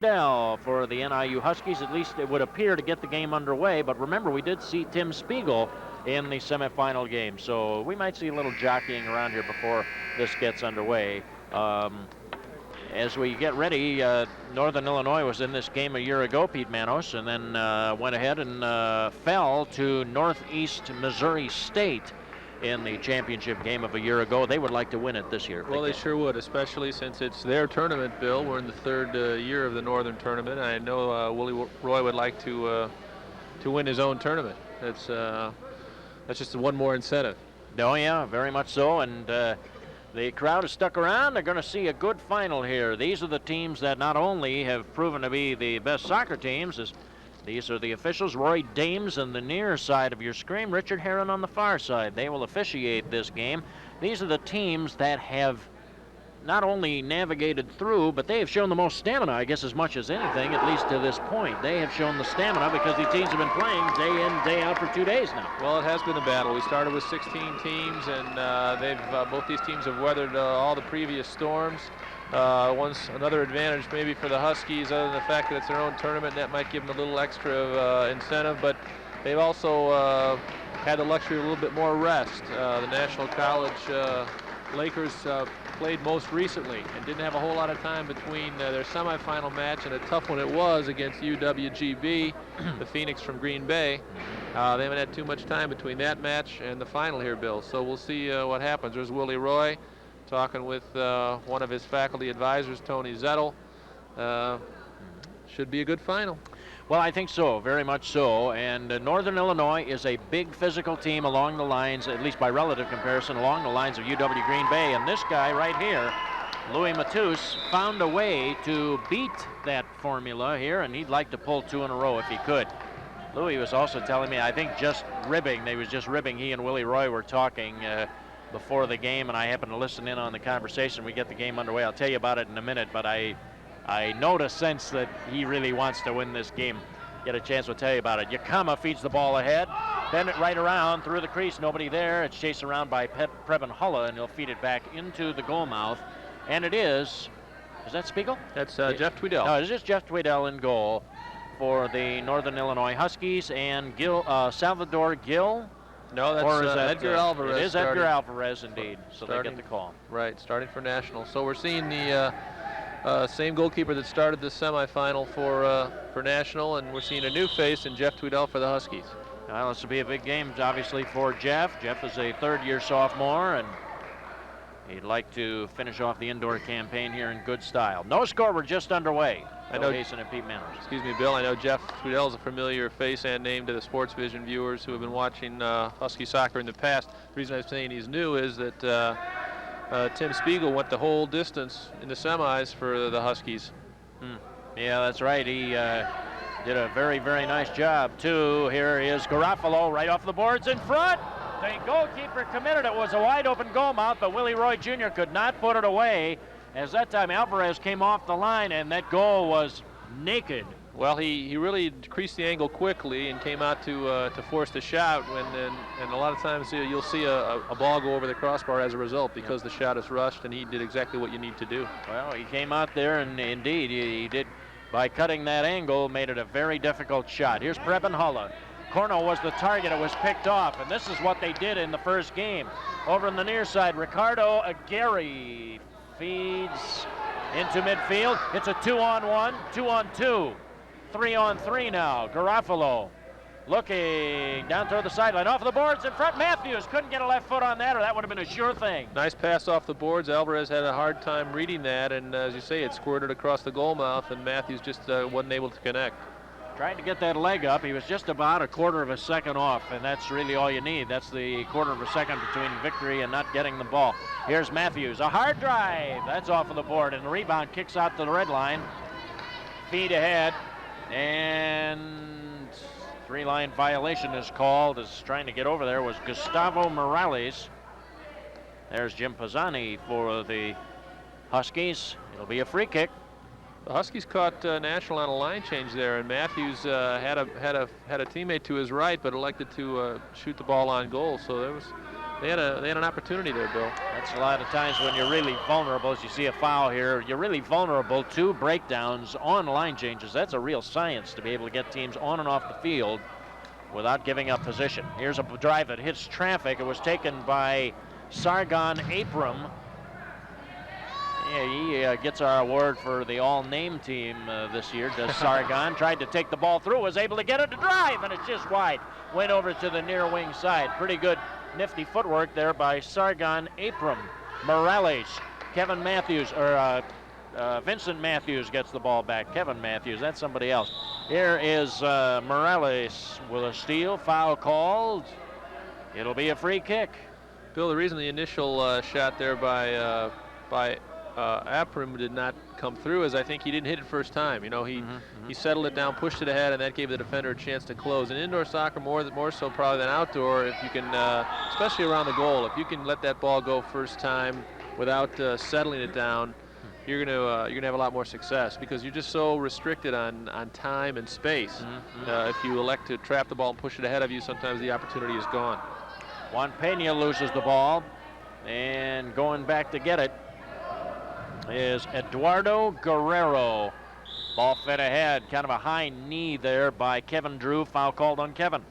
Dell for the NIU Huskies. At least it would appear to get the game underway. But remember, we did see Tim Spiegel in the semifinal game. So we might see a little jockeying around here before this gets underway. As we get ready, Northern Illinois was in this game a year ago, Pete Manos, and then went ahead and fell to Northeast Missouri State in the championship game of a year ago. They would like to win it this year. Well, they sure would, especially since it's their tournament, Bill. We're in the third year of the Northern Tournament. I know Willie Roy would like to win his own tournament. That's just one more incentive. Oh, yeah, very much so. And the crowd has stuck around. They're going to see a good final here. These are the teams that not only have proven to be the best soccer teams, these are the officials. Roy Dames on the near side of your screen, Richard Herron on the far side. They will officiate this game. These are the teams that have not only navigated through, but they have shown the most stamina, I guess, as much as anything, at least to this point. They have shown the stamina because these teams have been playing day in, day out for 2 days now. Well, it has been a battle. We started with 16 teams, and both these teams have weathered all the previous storms. Another advantage maybe for the Huskies, other than the fact that it's their own tournament, that might give them a little extra incentive, but they've also had the luxury of a little bit more rest. The National College Lakers played most recently and didn't have a whole lot of time between their semifinal match, and a tough one it was against UWGB, the Phoenix from Green Bay. They haven't had too much time between that match and the final here, Bill, so we'll see what happens. There's Willie Roy talking with one of his faculty advisors, Tony Zettel. Should be a good final. Well, I think so, very much so. And Northern Illinois is a big physical team along the lines, at least by relative comparison, along the lines of UW Green Bay. And this guy right here, Louis Matus, found a way to beat that formula here, and he'd like to pull 2 in a row if he could. Louis was also telling me, I think just ribbing, he and Willie Roy were talking before the game, and I happened to listen in on the conversation. We get the game underway. I'll tell you about it in a minute, but I note a sense that he really wants to win this game. Get a chance, we'll tell you about it. Yakama feeds the ball ahead, bend it right around through the crease, nobody there. It's chased around by Preben Hulla, and he'll feed it back into the goal mouth. And it is that Spiegel? That's Jeff Tweedell. No, it's just Jeff Tweedell in goal for the Northern Illinois Huskies, and Salvador Gill. No, that's Edgar Alvarez. It is Edgar Alvarez, indeed. So they get the call. Right, starting for National. So we're seeing the same goalkeeper that started the semifinal for National, and we're seeing a new face in Jeff Tweedell for the Huskies. Well, this will be a big game, obviously, for Jeff. Jeff is a third-year sophomore, and he'd like to finish off the indoor campaign here in good style. No score, we're just underway. I know Jason and Pete Manners. Excuse me, Bill. I know Jeff Tweedell is a familiar face and name to the Sports Vision viewers who have been watching Husky soccer in the past. The reason I'm saying he's new is that Tim Spiegel went the whole distance in the semis for the Huskies. Yeah, that's right. He did a very, very nice job, too. Here is Garofalo right off the boards in front. The goalkeeper committed. It was a wide-open goal mouth, but Willie Roy Jr. could not put it away, as that time Alvarez came off the line, and that goal was naked. Well, he really decreased the angle quickly and came out to force the shot, and a lot of times you'll see a ball go over the crossbar as a result because the shot is rushed, and he did exactly what you need to do. Well, he came out there, and indeed he did, by cutting that angle, made it a very difficult shot. Here's Preben Hulla. Corno was the target. It was picked off, and this is what they did in the first game. Over on the near side, Ricardo Aguirre feeds into midfield. It's a 2-on-1, 2-on-2, 3-on-3 now. Garofalo looking down toward the sideline, off the boards in front. Matthews couldn't get a left foot on that, or that would have been a sure thing. Nice pass off the boards. Alvarez had a hard time reading that, and as you say, it squirted across the goal mouth, and Matthews just wasn't able to connect. Trying to get that leg up. He was just about a quarter of a second off, and that's really all you need. That's the quarter of a second between victory and not getting the ball. Here's Matthews, a hard drive. That's off of the board, and the rebound kicks out to the red line. Feed ahead, and 3-line violation is called. As trying to get over there was Gustavo Morales. There's Jim Pisani for the Huskies. It'll be a free kick. The Huskies caught National on a line change there, and Matthews had a teammate to his right, but elected to shoot the ball on goal. So there was they had an opportunity there, Bill. That's a lot of times when you're really vulnerable. As you see a foul here, you're really vulnerable to breakdowns on line changes. That's a real science to be able to get teams on and off the field without giving up position. Here's a drive that hits traffic. It was taken by Sargon Abram. Yeah, he gets our award for the all-name team this year, does Sargon. Tried to take the ball through, was able to get it to drive, and it's just wide. Went over to the near wing side. Pretty good, nifty footwork there by Sargon Abram. Morales, Kevin Matthews, or Vincent Matthews gets the ball back. Kevin Matthews, that's somebody else. Here is Morales with a steal, foul called. It'll be a free kick. Bill, the reason the initial shot there by Abram did not come through is I think he didn't hit it first time. You know, he settled it down, pushed it ahead, and that gave the defender a chance to close. In indoor soccer, more so probably than outdoor, if you can, especially around the goal, if you can let that ball go first time without settling it down, you're gonna have a lot more success because you're just so restricted on time and space. If you elect to trap the ball and push it ahead of you, sometimes the opportunity is gone. Juan Pena loses the ball, and going back to get it is Eduardo Guerrero. Ball fed ahead, kind of a high knee there by Kevin Drew. Foul called on Kevin.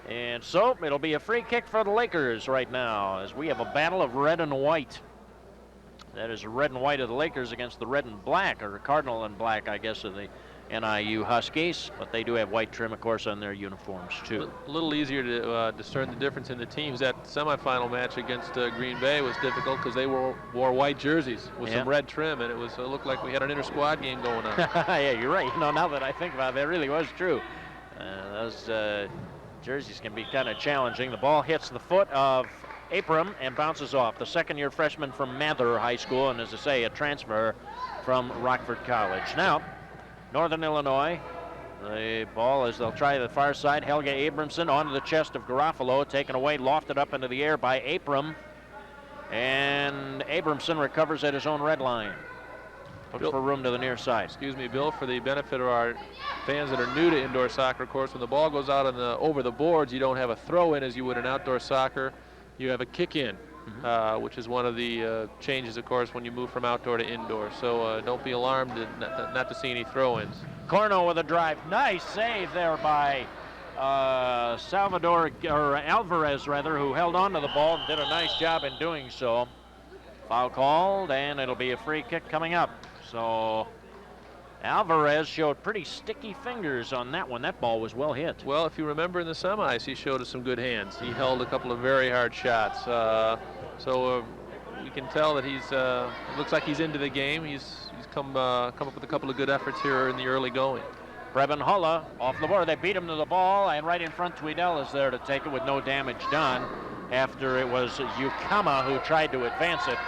And so it'll be a free kick for the Lakers right now as we have a battle of red and white. That is red and white of the Lakers against the red and black, or Cardinal and black, I guess, of the NIU Huskies. But they do have white trim, of course, on their uniforms, too. A little easier to discern the difference in the teams. That semifinal match against Green Bay was difficult because they wore white jerseys with some red trim, and it looked like we had an inter-squad game going on. Yeah, you're right. You know, now that I think about it, that really was true. Those jerseys can be kind of challenging. The ball hits the foot of Abram and bounces off. The second-year freshman from Mather High School, and as I say, a transfer from Rockford College. Now, Northern Illinois, the ball as they'll try the far side. Helga Abramson onto the chest of Garofalo, taken away, lofted up into the air by Abram. And Abramson recovers at his own red line. Looks for room to the near side. Excuse me, Bill, for the benefit of our fans that are new to indoor soccer, of course, when the ball goes out over the boards, you don't have a throw in as you would in outdoor soccer. You have a kick in, which is one of the changes, of course, when you move from outdoor to indoor. So don't be alarmed not to see any throw-ins. Corno with a drive. Nice save there by Alvarez, who held on to the ball and did a nice job in doing so. Foul called, and it'll be a free kick coming up. So Alvarez showed pretty sticky fingers on that one. That ball was well hit. Well, if you remember in the semis, he showed us some good hands. He held a couple of very hard shots. So we can tell that it looks like he's into the game. He's come up with a couple of good efforts here in the early going. Preben Hulla off the board. They beat him to the ball, and right in front, Tweedell is there to take it with no damage done after it was Yukama who tried to advance it.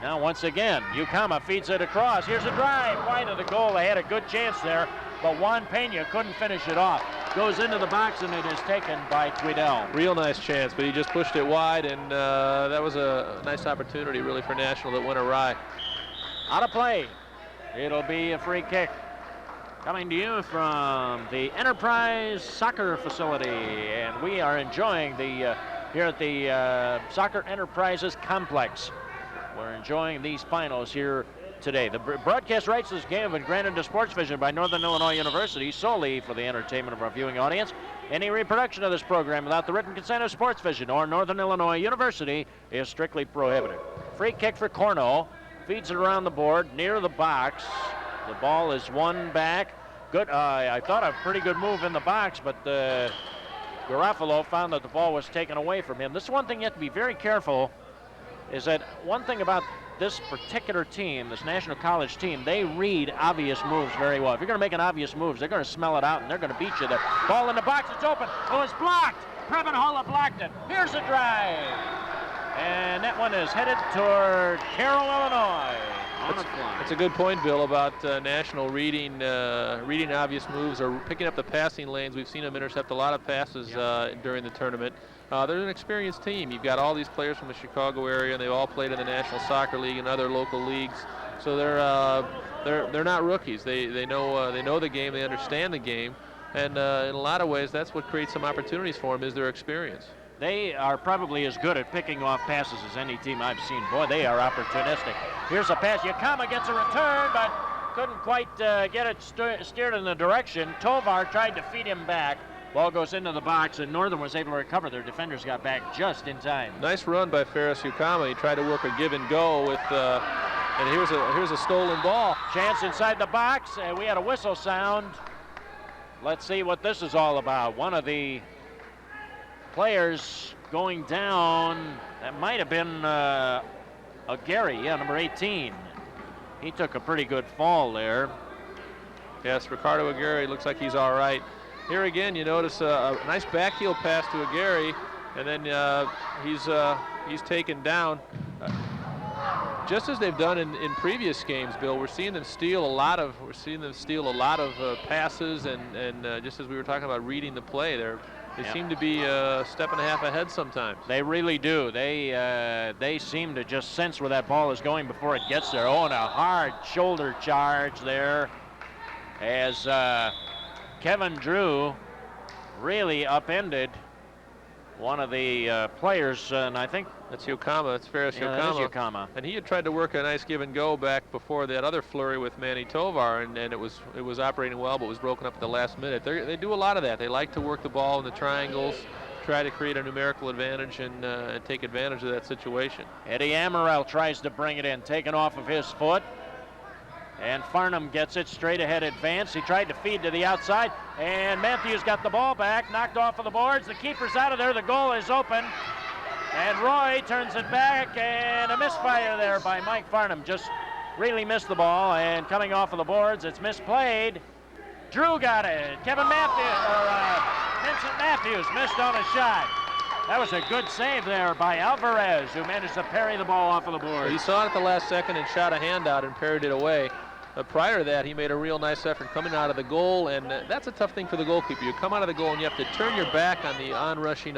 Now, once again, Yukama feeds it across. Here's a drive wide of the goal. They had a good chance there, but Juan Pena couldn't finish it off. Goes into the box, and it is taken by Tweedell. Real nice chance, but he just pushed it wide, and that was a nice opportunity, really, for National that went awry. Out of play. It'll be a free kick. Coming to you from the Enterprise Soccer Facility, and we are enjoying here at the Soccer Enterprises Complex. We're enjoying these finals here today. The broadcast rights to this game have been granted to Sports Vision by Northern Illinois University solely for the entertainment of our viewing audience. Any reproduction of this program without the written consent of Sports Vision or Northern Illinois University is strictly prohibited. Free kick for Corno. Feeds it around the board near the box. The ball is won back. Good. I thought a pretty good move in the box, but Garofalo found that the ball was taken away from him. This is one thing you have to be very careful. Is that one thing about this particular team, this National College team, they read obvious moves very well. If you're going to make an obvious move, they're going to smell it out, and they're going to beat you there. Ball in the box, it's open. Oh, it's blocked. Preben Hulla blocked it. Here's a drive. And that one is headed toward Carroll, Illinois. It's a good point, Bill, about National reading obvious moves or picking up the passing lanes. We've seen them intercept a lot of passes during the tournament. They're an experienced team. You've got all these players from the Chicago area, and they've all played in the National Soccer League and other local leagues. So they're not rookies. They know the game. They understand the game, and in a lot of ways, that's what creates some opportunities for them is their experience. They are probably as good at picking off passes as any team I've seen. Boy, they are opportunistic. Here's a pass. Yukama gets a return, but couldn't quite get it steered in the direction. Tovar tried to feed him back. Ball goes into the box, and Northern was able to recover. Their defenders got back just in time. Nice run by Ferris Yukama. He tried to work a give and go with, and here's a stolen ball. Chance inside the box, and we had a whistle sound. Let's see what this is all about. One of the players going down, that might have been Gary, number 18. He took a pretty good fall there. Yes, Ricardo Aguirre looks like he's all right. Here again, you notice a nice backheel pass to Aguirre, and then he's taken down. Just as they've done in previous games, Bill, we're seeing them steal a lot of passes, and just as we were talking about reading the play, they seem to be a step and a half ahead sometimes. They really do. They seem to just sense where that ball is going before it gets there. Oh, and a hard shoulder charge there as Kevin Drew really upended one of the players, and I think that's Yukama. It's Ferris Yukama. That is Yukama. And he had tried to work a nice give and go back before that other flurry with Manny Tovar, and it was operating well, but was broken up at the last minute. They do a lot of that. They like to work the ball in the triangles, try to create a numerical advantage, and take advantage of that situation. Eddie Amaral tries to bring it in, taken off of his foot. And Farnham gets it straight ahead advance. He tried to feed to the outside, and Matthews got the ball back, knocked off of the boards. The keeper's out of there. The goal is open. And Roy turns it back, and a misfire there by Mike Farnham. Just really missed the ball, and coming off of the boards, it's misplayed. Drew got it. Vincent Matthews missed on a shot. That was a good save there by Alvarez, who managed to parry the ball off of the board. He saw it at the last second and shot a handout and parried it away. Prior to that, he made a real nice effort coming out of the goal, and that's a tough thing for the goalkeeper. You come out of the goal and you have to turn your back on the on-rushing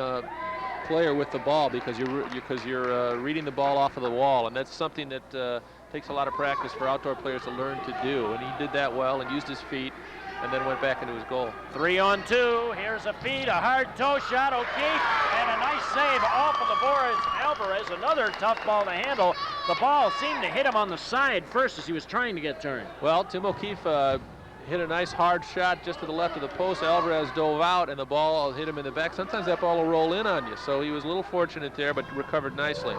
player with the ball because you're reading the ball off of the wall, and that's something that takes a lot of practice for outdoor players to learn to do, and he did that well and used his feet and then went back into his goal. 3-on-2. Here's a feed, a hard toe shot, O'Keefe, and a nice save off of the boards. Alvarez, another tough ball to handle. The ball seemed to hit him on the side first as he was trying to get turned. Well, Tim O'Keefe hit a nice hard shot just to the left of the post. Alvarez dove out, and the ball hit him in the back. Sometimes that ball will roll in on you, so he was a little fortunate there, but recovered nicely.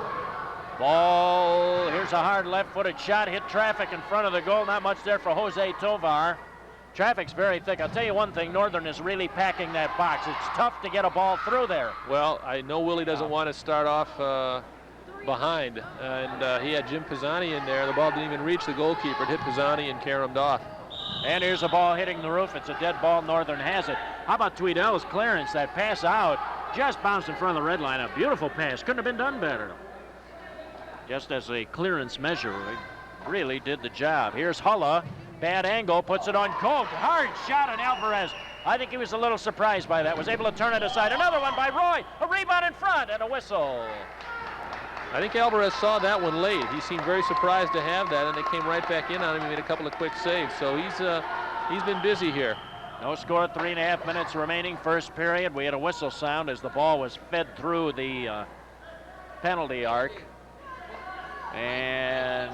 Ball, here's a hard left-footed shot, hit traffic in front of the goal. Not much there for Jose Tovar. Traffic's very thick. I'll tell you one thing, Northern is really packing that box. It's tough to get a ball through there. Well, I know Willie doesn't want to start off behind, and he had Jim Pisani in there. The ball didn't even reach the goalkeeper. It hit Pisani and caromed off. And here's a ball hitting the roof. It's a dead ball. Northern has it. How about Tweedell's clearance? That pass out just bounced in front of the red line. A beautiful pass. Couldn't have been done better. Just as a clearance measure, he really did the job. Here's Hulla. Bad angle, puts it on Koch. Hard shot on Alvarez. I think he was a little surprised by that. Was able to turn it aside. Another one by Roy. A rebound in front and a whistle. I think Alvarez saw that one late. He seemed very surprised to have that, and they came right back in on him. He made a couple of quick saves. So he's been busy here. No score, 3.5 minutes remaining. First period. We had a whistle sound as the ball was fed through the penalty arc. And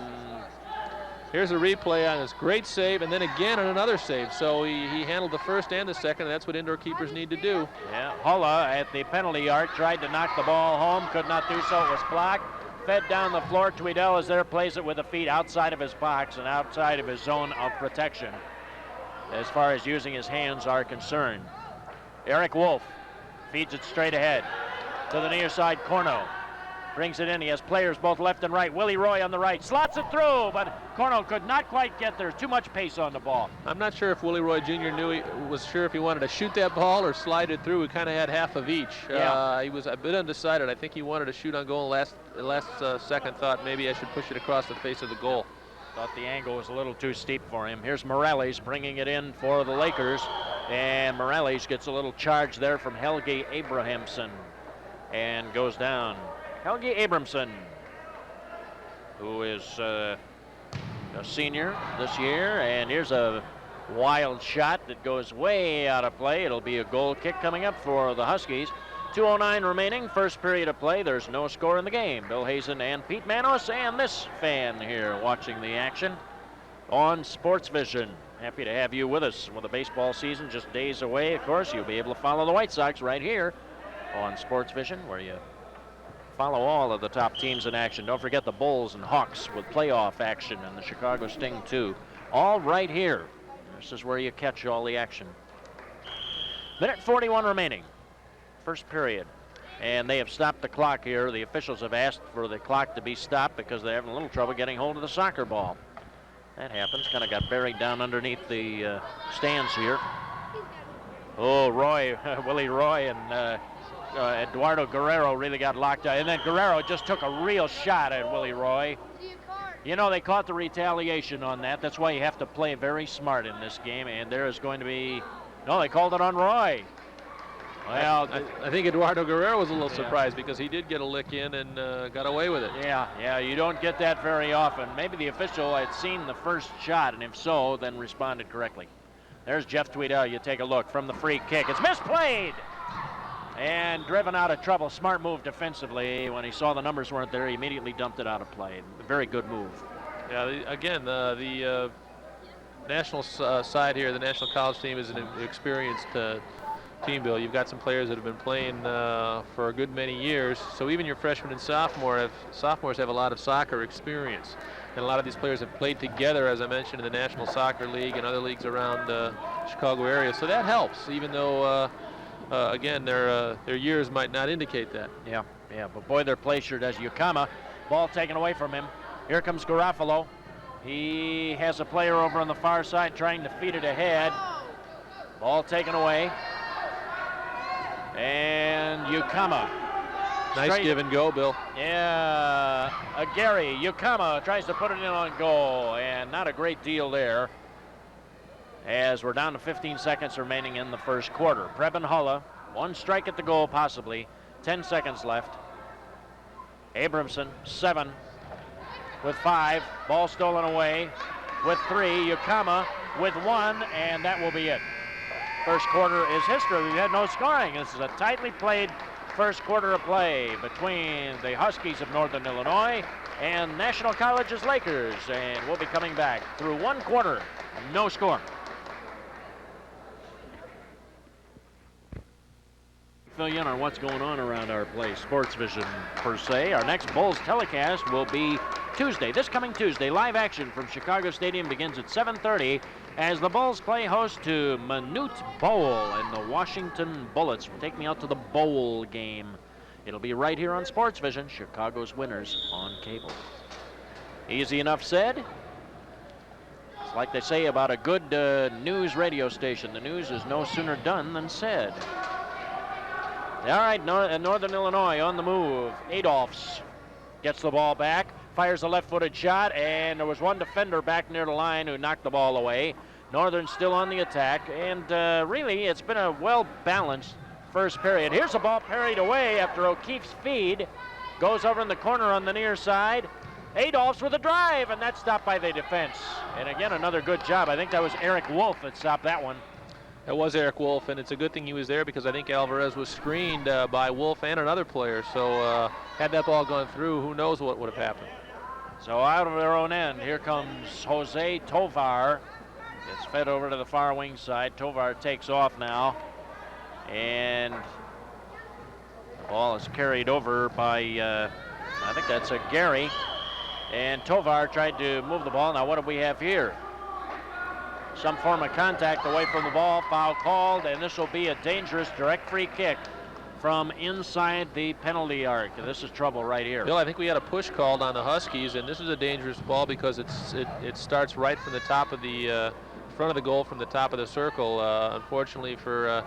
here's a replay on this great save, and then again on another save. So he handled the first and the second, and that's what indoor keepers need to do. Yeah, Hulla at the penalty arc tried to knock the ball home, could not do so. It was blocked, fed down the floor. Tweedell is there, plays it with the feet outside of his box and outside of his zone of protection as far as using his hands are concerned. Eric Wolf feeds it straight ahead to the near side. Corno brings it in. He has players both left and right. Willie Roy on the right. Slots it through, but Corno could not quite get there. Too much pace on the ball. I'm not sure if Willie Roy Jr. was sure if he wanted to shoot that ball or slide it through. He kind of had half of each. Yeah. He was a bit undecided. I think he wanted to shoot on goal. Last second thought maybe I should push it across the face of the goal. Thought the angle was a little too steep for him. Here's Morales bringing it in for the Lakers. And Morales gets a little charge there from Helge Abrahamson and goes down. Helge Abramson, who is a senior this year, and here's a wild shot that goes way out of play. It'll be a goal kick coming up for the Huskies. 2:09 remaining, first period of play. There's no score in the game. Bill Hazen and Pete Manos and this fan here watching the action on Sports Vision. Happy to have you with us with the baseball season just days away. Of course, you'll be able to follow the White Sox right here on Sports Vision, where you follow all of the top teams in action. Don't forget the Bulls and Hawks with playoff action, and the Chicago Sting too. All right here. This is where you catch all the action. Minute 41 remaining. First period. And they have stopped the clock here. The officials have asked for the clock to be stopped because they're having a little trouble getting hold of the soccer ball. That happens. Kind of got buried down underneath the stands here. Oh, Roy, Willie Roy and Eduardo Guerrero really got locked out. And then Guerrero just took a real shot at Willie Roy. You know, they caught the retaliation on that. That's why you have to play very smart in this game. And there is going to be... No, they called it on Roy. Well, I think Eduardo Guerrero was a little surprised because he did get a lick in and got away with it. Yeah, you don't get that very often. Maybe the official had seen the first shot, and if so, then responded correctly. There's Jeff Tweedale. You take a look from the free kick. It's misplayed! And driven out of trouble. Smart move defensively. When he saw the numbers weren't there, he immediately dumped it out of play. Very good move. Yeah, the national side here, the national college team is an experienced team, Bill. You've got some players that have been playing for a good many years. So even your freshmen and sophomores have a lot of soccer experience. And a lot of these players have played together, as I mentioned, in the National Soccer League and other leagues around the Chicago area. So that helps, even though, again, their years might not indicate that. Yeah, but boy, their play sure does. Yukama, ball taken away from him. Here comes Garofalo. He has a player over on the far side trying to feed it ahead. Ball taken away. And Yukama. Nice give and go, Bill. Yeah, Gary Yukama tries to put it in on goal, and not a great deal there, as we're down to 15 seconds remaining in the first quarter. Preben Hulla, one strike at the goal possibly, 10 seconds left. Abramson, 7 with 5, ball stolen away with 3, Yukama with 1, and that will be it. First quarter is history. We've had no scoring. This is a tightly played first quarter of play between the Huskies of Northern Illinois and National College's Lakers, and we'll be coming back through one quarter, no score. Fill you in on what's going on around our place, Sports Vision per se. Our next Bulls telecast will be Tuesday, this coming Tuesday. Live action from Chicago Stadium begins at 7:30 as the Bulls play host to Minute Bowl and the Washington Bullets. Take me out to the bowl game. It'll be right here on Sports Vision, Chicago's winners on cable. Easy enough said. It's like they say about a good news radio station. The news is no sooner done than said. All right, Northern Illinois on the move. Adolphs gets the ball back, fires a left-footed shot, and there was one defender back near the line who knocked the ball away. Northern still on the attack, and really it's been a well-balanced first period. Here's a ball parried away after O'Keefe's feed. Goes over in the corner on the near side. Adolphs with a drive, and that's stopped by the defense. And again, another good job. I think that was Eric Wolf that stopped that one. That was Eric Wolf, and it's a good thing he was there because I think Alvarez was screened by Wolf and another player. So had that ball gone through, who knows what would have happened. So out of their own end, here comes Jose Tovar. It's fed over to the far wing side. Tovar takes off now, and the ball is carried over by, I think that's a Gary. And Tovar tried to move the ball. Now what do we have here? Some form of contact away from the ball, foul called, and this will be a dangerous direct free kick from inside the penalty arc. This is trouble right here. Bill, I think we had a push called on the Huskies, and this is a dangerous ball because it starts right from the top of the front of the goal, from the top of the circle. Unfortunately for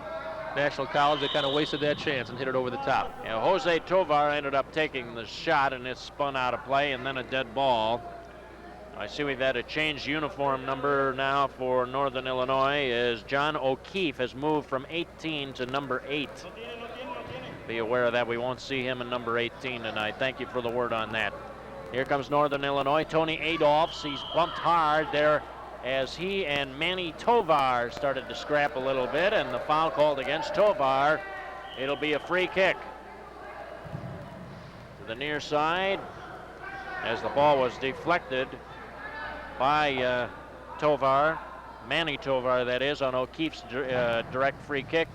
National College, they kind of wasted that chance and hit it over the top. Yeah, Jose Tovar ended up taking the shot, and it spun out of play, and then a dead ball. I see we've had a changed uniform number now for Northern Illinois as John O'Keefe has moved from 18 to number 8. Be aware of that. We won't see him in number 18 tonight. Thank you for the word on that. Here comes Northern Illinois. Tony Adolphs. He's bumped hard there as he and Manny Tovar started to scrap a little bit, and the foul called against Tovar It'll be a free kick to the near side as the ball was deflected by Tovar, Manny Tovar that is, on O'Keefe's direct free kick.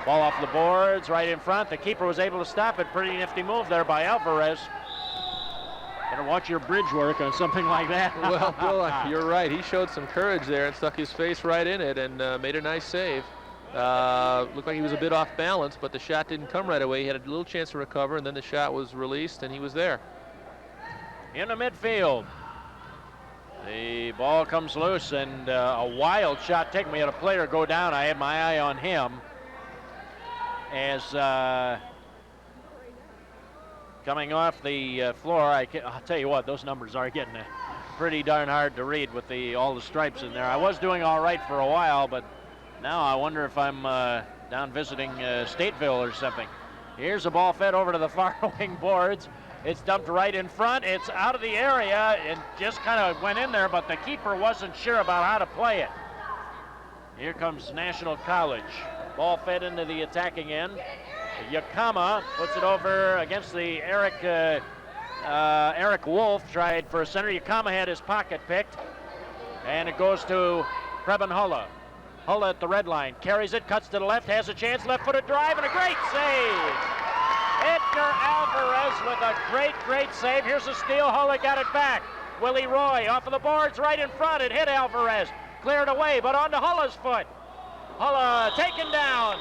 Ball off the boards, right in front. The keeper was able to stop it. Pretty nifty move there by Alvarez. Better watch your bridge work on something like that. Well, Bill, you're right. He showed some courage there and stuck his face right in it and made a nice save. Looked like he was a bit off balance, but the shot didn't come right away. He had a little chance to recover, and then the shot was released, and he was there. In the midfield. The ball comes loose, and a wild shot taken. We had a player go down. I had my eye on him as coming off the floor. I'll tell you what, those numbers are getting pretty darn hard to read with all the stripes in there. I was doing all right for a while, but now I wonder if I'm down visiting Stateville or something. Here's a ball fed over to the far wing boards. It's dumped right in front. It's out of the area and just kind of went in there, but the keeper wasn't sure about how to play it. Here comes National College. Ball fed into the attacking end. Yakama puts it over against the Eric Wolf. Tried for a center. Yakama had his pocket picked, and it goes to Preben Hulla. Hulla at the red line. Carries it, cuts to the left, has a chance. Left-footed drive, and a great save. Edgar Alvarez with a great save. Here's a steal. Hulla got it back. Willie Roy off of the boards right in front. It hit Alvarez. Cleared away, but onto Hulla's foot. Hulla taken down.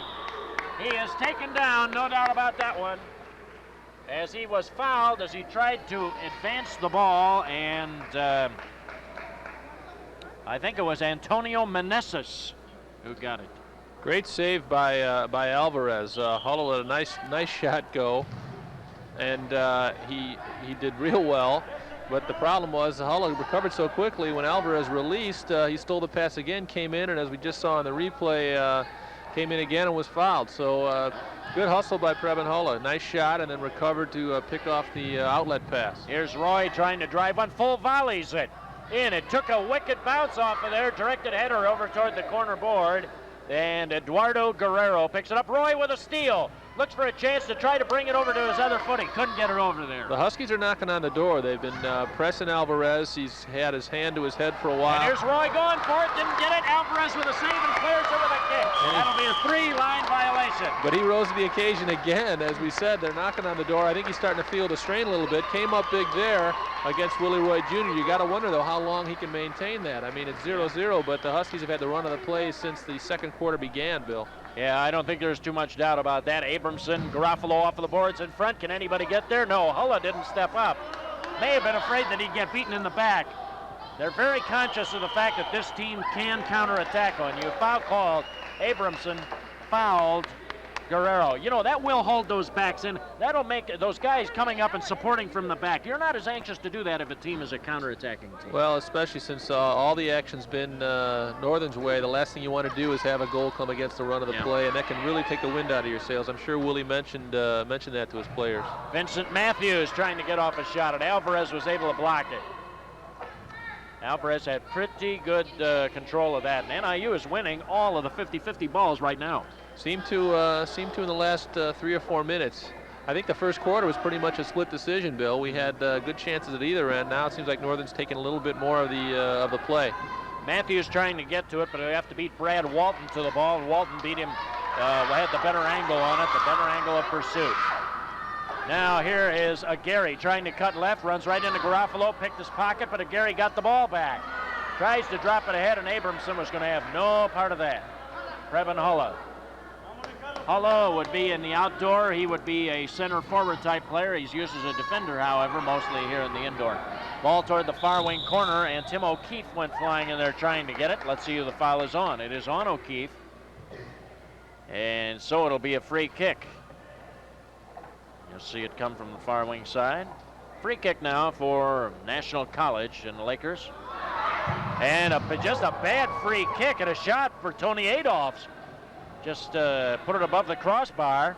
He is taken down, no doubt about that one. As he was fouled as he tried to advance the ball, and I think it was Antonio Meneses who got it. Great save by Alvarez. Hulla let a nice shot go, and he did real well. But the problem was Hulla recovered so quickly. When Alvarez released, he stole the pass again, came in, and as we just saw in the replay, came in again and was fouled. So good hustle by Preben Hulla. Nice shot, and then recovered to pick off the outlet pass. Here's Roy trying to drive on, full volleys it in. It took a wicked bounce off of there, directed header over toward the corner board. And Eduardo Guerrero picks it up. Roy with a steal. Looks for a chance to try to bring it over to his other footing. Couldn't get it over there. The Huskies are knocking on the door. They've been pressing Alvarez. He's had his hand to his head for a while. And here's Roy going for it. Didn't get it. Alvarez with a save and clears it with a kick. That'll be a 3-line violation. But he rose to the occasion again. As we said, they're knocking on the door. I think he's starting to feel the strain a little bit. Came up big there against Willie Roy Jr. You got to wonder, though, how long he can maintain that. I mean, it's 0-0, but the Huskies have had the run of the play since the second quarter began, Bill. Yeah, I don't think there's too much doubt about that. Abramson, Garofalo off of the boards in front. Can anybody get there? No, Hulla didn't step up. May have been afraid that he'd get beaten in the back. They're very conscious of the fact that this team can counterattack on you. Foul called. Abramson fouled Guerrero. You know, that will hold those backs in. That'll make those guys coming up and supporting from the back. You're not as anxious to do that if a team is a counterattacking team. Well, especially since all the action's been Northern's way. The last thing you want to do is have a goal come against the run of the play, and that can really take the wind out of your sails. I'm sure Willie mentioned that to his players. Vincent Matthews trying to get off a shot, and Alvarez was able to block it. Alvarez had pretty good control of that, and NIU is winning all of the 50-50 balls right now. Seemed to in the last 3 or 4 minutes. I think the first quarter was pretty much a split decision, Bill. We had good chances at either end. Now it seems like Northern's taking a little bit more of the play. Matthews trying to get to it, but they have to beat Brad Walton to the ball, and Walton beat him, had the better angle on it, the better angle of pursuit. Now here is Aguirre trying to cut left, runs right into Garofalo, picked his pocket, but Aguirre got the ball back. Tries to drop it ahead, and Abramson was going to have no part of that. Preben Hulla. Hulla would be in the outdoor. He would be a center forward type player. He's used as a defender, however, mostly here in the indoor. Ball toward the far wing corner, and Tim O'Keefe went flying in there trying to get it. Let's see who the foul is on. It is on O'Keefe. And so it'll be a free kick. You'll see it come from the far wing side. Free kick now for National College and the Lakers. And just a bad free kick and a shot for Tony Adolphs. Just put it above the crossbar.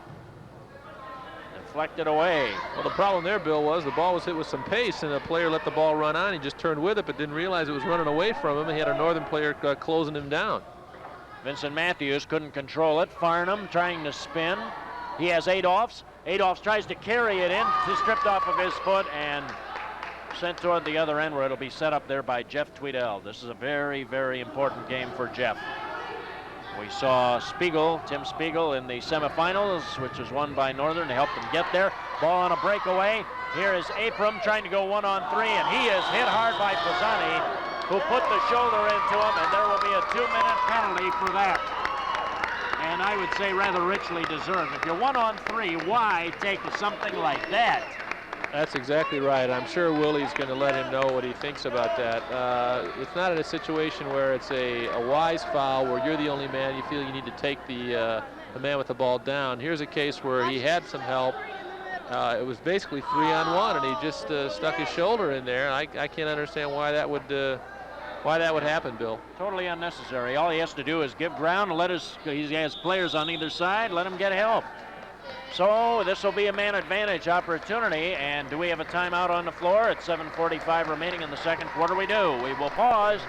Deflected away. Well, the problem there, Bill, was the ball was hit with some pace, and the player let the ball run on. He just turned with it, but didn't realize it was running away from him. He had a Northern player closing him down. Vincent Matthews couldn't control it. Farnham trying to spin. He has Adolphs. Adolphs tries to carry it in. He's stripped off of his foot and sent toward the other end where it'll be set up there by Jeff Tweedell. This is a very, very important game for Jeff. We saw Tim Spiegel in the semifinals, which was won by Northern to help them get there. Ball on a breakaway. Here is Abram trying to go 1-on-3, and he is hit hard by Pisani, who put the shoulder into him, and there will be a 2-minute penalty for that. And I would say rather richly deserved. If you're 1-on-3, why take something like that? That's exactly right. I'm sure Willie's going to let him know what he thinks about that. It's not in a situation where it's a wise foul where you're the only man. You feel you need to take the man with the ball down. Here's a case where he had some help. It was basically 3-on-1, and he just stuck his shoulder in there. I can't understand why that would happen, Bill. Totally unnecessary. All he has to do is give ground and he has players on either side, let him get help. So this will be a man advantage opportunity, and do we have a timeout on the floor at 7:45 remaining in the second quarter? We do. We will pause.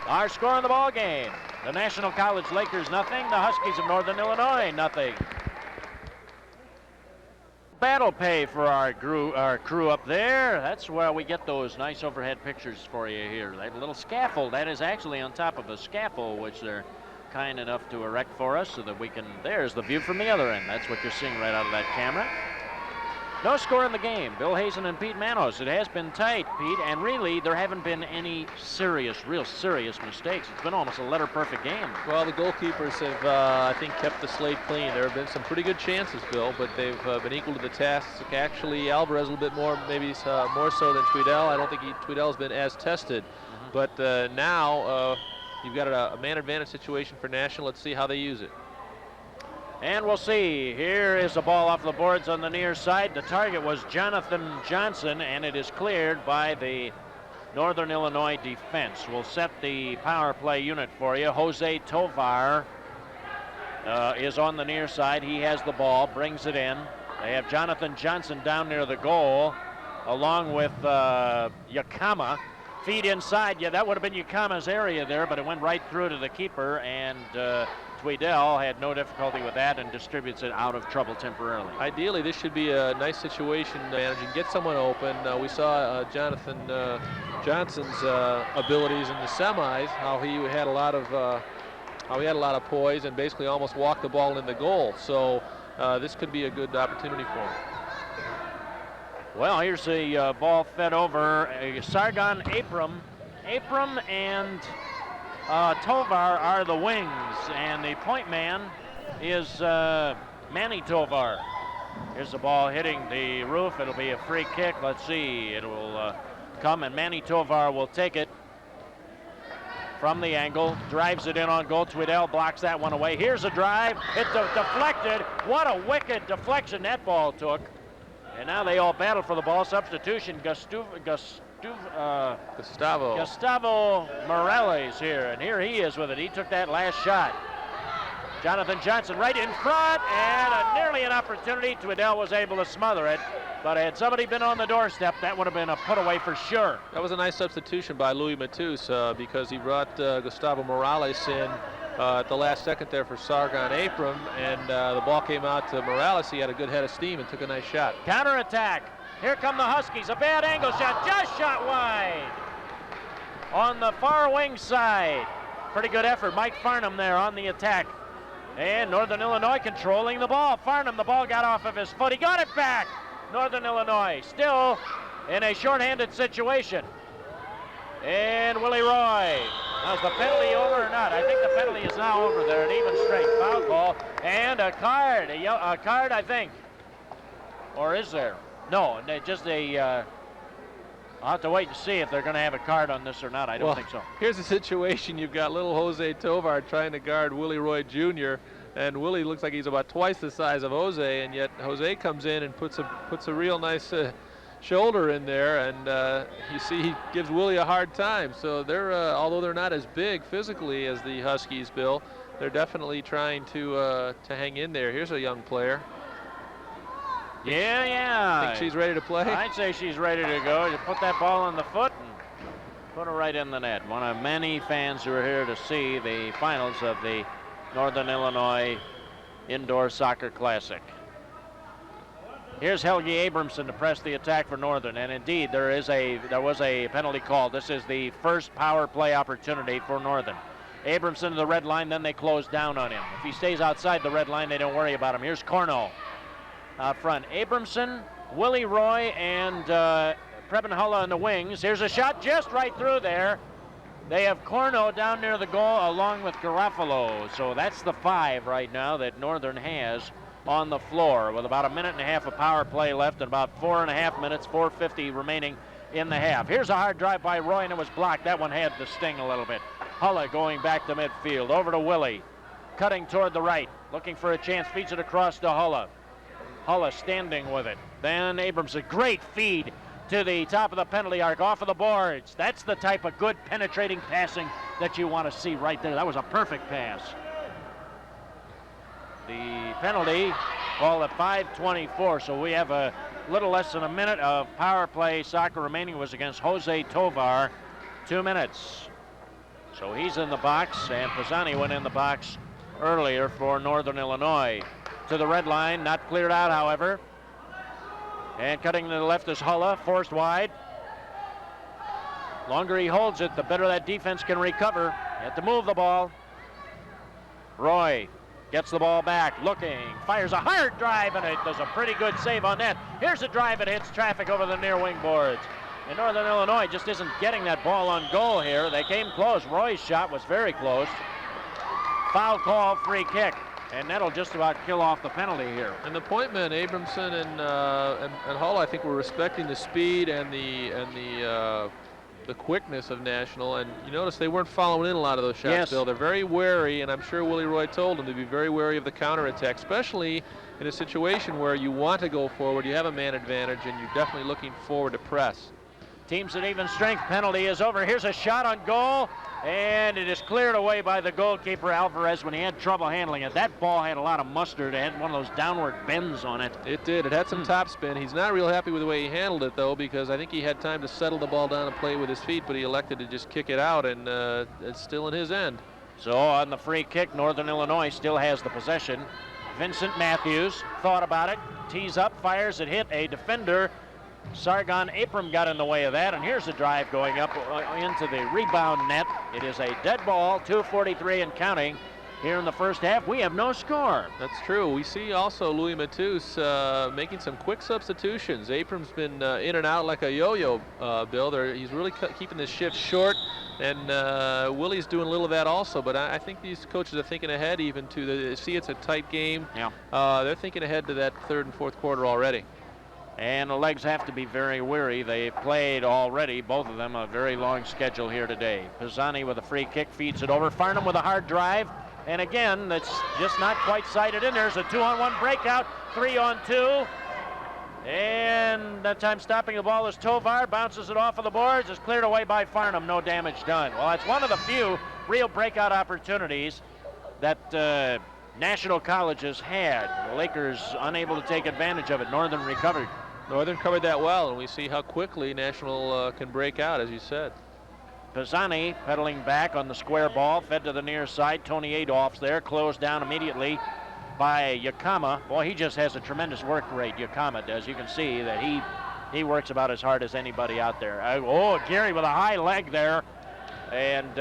Our score in the ball game: the National College Lakers nothing, the Huskies of Northern Illinois nothing. Battle pay for our crew up there. That's where we get those nice overhead pictures for you here. That little scaffold, that is actually on top of a scaffold, which they're kind enough to erect for us so that we can, there's the view from the other end. That's what you're seeing right out of that camera. No score in the game. Bill Hazen and Pete Manos. It has been tight, Pete, and really there haven't been any real serious mistakes. It's been almost a letter-perfect game. Well, the goalkeepers have, I think, kept the slate clean. There have been some pretty good chances, Bill, but they've been equal to the task. Actually, Alvarez a little bit more, maybe more so than Tweedell. I don't think Tweedell's been as tested. But now you've got a man advantage situation for National. Let's see how they use it. And we'll see. Here is the ball off the boards on the near side. The target was Jonathan Johnson, and it is cleared by the Northern Illinois defense. We'll set the power play unit for you. Jose Tovar is on the near side. He has the ball, brings it in. They have Jonathan Johnson down near the goal, along with Yakama. Feed inside. Yeah, that would have been Yakama's area there, but it went right through to the keeper, and Tweedell had no difficulty with that and distributes it out of trouble temporarily. Ideally, this should be a nice situation, managing get someone open. We saw Jonathan Johnson's abilities in the semis, how he had a lot of poise and basically almost walked the ball in the goal. So this could be a good opportunity for him. Well, here's the ball fed over. Sargon Abram and Tovar are the wings, and the point man is Manny Tovar. Here's the ball hitting the roof. It'll be a free kick. Let's see. It will come, and Manny Tovar will take it from the angle, drives it in on goal. Tweedell blocks that one away. Here's a drive. It's deflected. What a wicked deflection that ball took. And now they all battle for the ball. Substitution, Gustavo Morales here, and here he is with it. He took that last shot. Jonathan Johnson right in front, and nearly an opportunity. Tweedell was able to smother it, but had somebody been on the doorstep, that would have been a put away for sure. That was a nice substitution by Louis Matus because he brought Gustavo Morales in at the last second there for Sargon Abram, and the ball came out to Morales. He had a good head of steam and took a nice shot. Counterattack. Here come the Huskies. A bad angle shot, just shot wide. On the far wing side. Pretty good effort. Mike Farnham there on the attack. And Northern Illinois controlling the ball. Farnham, the ball got off of his foot. He got it back. Northern Illinois still in a shorthanded situation. And Willie Roy. Now, is the penalty over or not? I think the penalty is now over there. An even straight foul ball. And a card. A card, I think. Or is there? No, just I'll have to wait and see if they're going to have a card on this or not. I don't think so. Here's the situation. You've got little Jose Tovar trying to guard Willie Roy Jr., and Willie looks like he's about twice the size of Jose, and yet Jose comes in and puts a real nice shoulder in there, and you see he gives Willie a hard time. So they're although they're not as big physically as the Huskies, Bill, they're definitely trying to hang in there. Here's a young player. Yeah. Think she's ready to play? I'd say she's ready to go. You put that ball on the foot and put her right in the net. One of many fans who are here to see the finals of the Northern Illinois Indoor Soccer Classic. Here's Helge Abramson to press the attack for Northern, and indeed there was a penalty call. This is the first power play opportunity for Northern. Abramson to the red line, then they close down on him. If he stays outside the red line, they don't worry about him. Here's Corno out front. Abramson, Willie Roy, and Preben Hulla on the wings. Here's a shot just right through there. They have Corno down near the goal along with Garofalo. So that's the 5 right now that Northern has on the floor with about a minute and a half of power play left and about 4.5 minutes, 4:50 remaining in the half. Here's a hard drive by Roy, and it was blocked. That one had the sting a little bit. Hulla going back to midfield. Over to Willie. Cutting toward the right. Looking for a chance. Feeds it across to Hulla. Hulla standing with it. Then Abrams, a great feed to the top of the penalty arc, off of the boards. That's the type of good penetrating passing that you want to see right there. That was a perfect pass. The penalty called at 5:24, so we have a little less than a minute of power play soccer remaining. It was against Jose Tovar, 2 minutes. So he's in the box, and Pisani went in the box earlier for Northern Illinois. To the red line, not cleared out, however. And cutting to the left is Hulla, forced wide. Longer he holds it, the better that defense can recover. You have to move the ball. Roy gets the ball back, looking, fires a hard drive, and it does a pretty good save on that. Here's a drive, it hits traffic over the near wing boards. And Northern Illinois just isn't getting that ball on goal here. They came close. Roy's shot was very close. Foul call, free kick. And that'll just about kill off the penalty here. And the point men, Abramson and Hull, I think, were respecting the speed and the quickness of National. And you notice they weren't following in a lot of those shots, yes. Bill. They're very wary, and I'm sure Willie Roy told them to be very wary of the counterattack, especially in a situation where you want to go forward, you have a man advantage, and you're definitely looking forward to press. Teams at even strength. Penalty is over. Here's a shot on goal, and it is cleared away by the goalkeeper Alvarez when he had trouble handling it. That ball had a lot of mustard. It had one of those downward bends on it. It did. It had some top spin. He's not real happy with the way he handled it, though, because I think he had time to settle the ball down and play with his feet, but he elected to just kick it out, and it's still in his end. So on the free kick, Northern Illinois still has the possession. Vincent Matthews thought about it, tees up, fires it, hit a defender. Sargon Abram got in the way of that, and here's a drive going up into the rebound net. It is a dead ball, 2:43 and counting. Here in the first half, we have no score. That's true. We see also Louis Matus making some quick substitutions. Abram's been in and out like a yo-yo, Bill. He's really keeping the shift short, and Willie's doing a little of that also. But I think these coaches are thinking ahead even to see it's a tight game. Yeah. They're thinking ahead to that third and fourth quarter already. And the legs have to be very weary. They played already, both of them, a very long schedule here today. Pisani with a free kick feeds it over. Farnham with a hard drive. And again, that's just not quite sighted in. There's a 2-on-1 breakout, 3-on-2. And that time stopping the ball is Tovar, bounces it off of the boards. It's cleared away by Farnham, no damage done. Well, it's one of the few real breakout opportunities that National Colleges had. The Lakers unable to take advantage of it. Northern recovered. Northern covered that well, and we see how quickly National can break out, as you said. Pisani pedaling back on the square ball, fed to the near side. Tony Adolph's there, closed down immediately by Yakama. Boy, he just has a tremendous work rate, Yakama does. You can see that he works about as hard as anybody out there. Gary with a high leg there, and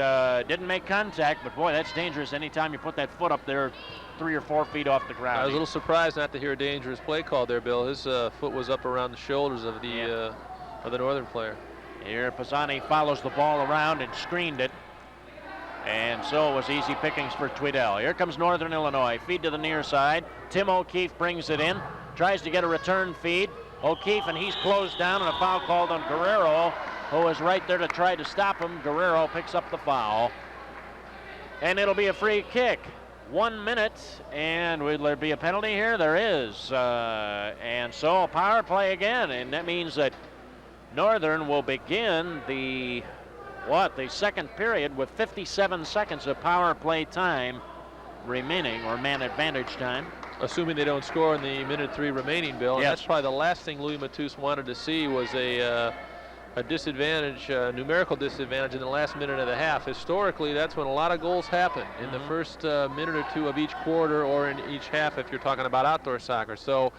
didn't make contact, but boy, that's dangerous anytime you put that foot up there 3 or 4 feet off the ground. I was a little surprised not to hear a dangerous play called there, Bill. His foot was up around the shoulders of the Northern player. Here Pisani follows the ball around and screened it. And so it was easy pickings for Tweedell. Here comes Northern Illinois. Feed to the near side. Tim O'Keefe brings it in. Tries to get a return feed. O'Keefe, and he's closed down, and a foul called on Guerrero, who is right there to try to stop him. Guerrero picks up the foul. And it'll be a free kick. 1 minute, and will there be a penalty here? There is. And so a power play again, and that means that Northern will begin the second period with 57 seconds of power play time remaining, or man advantage time. Assuming they don't score in the minute 3 remaining, Bill. And yes. That's probably the last thing Louis Matus wanted to see was a disadvantage, numerical disadvantage in the last minute and a half. Historically, that's when a lot of goals happen, in the first minute or two of each quarter or in each half if you're talking about outdoor soccer. So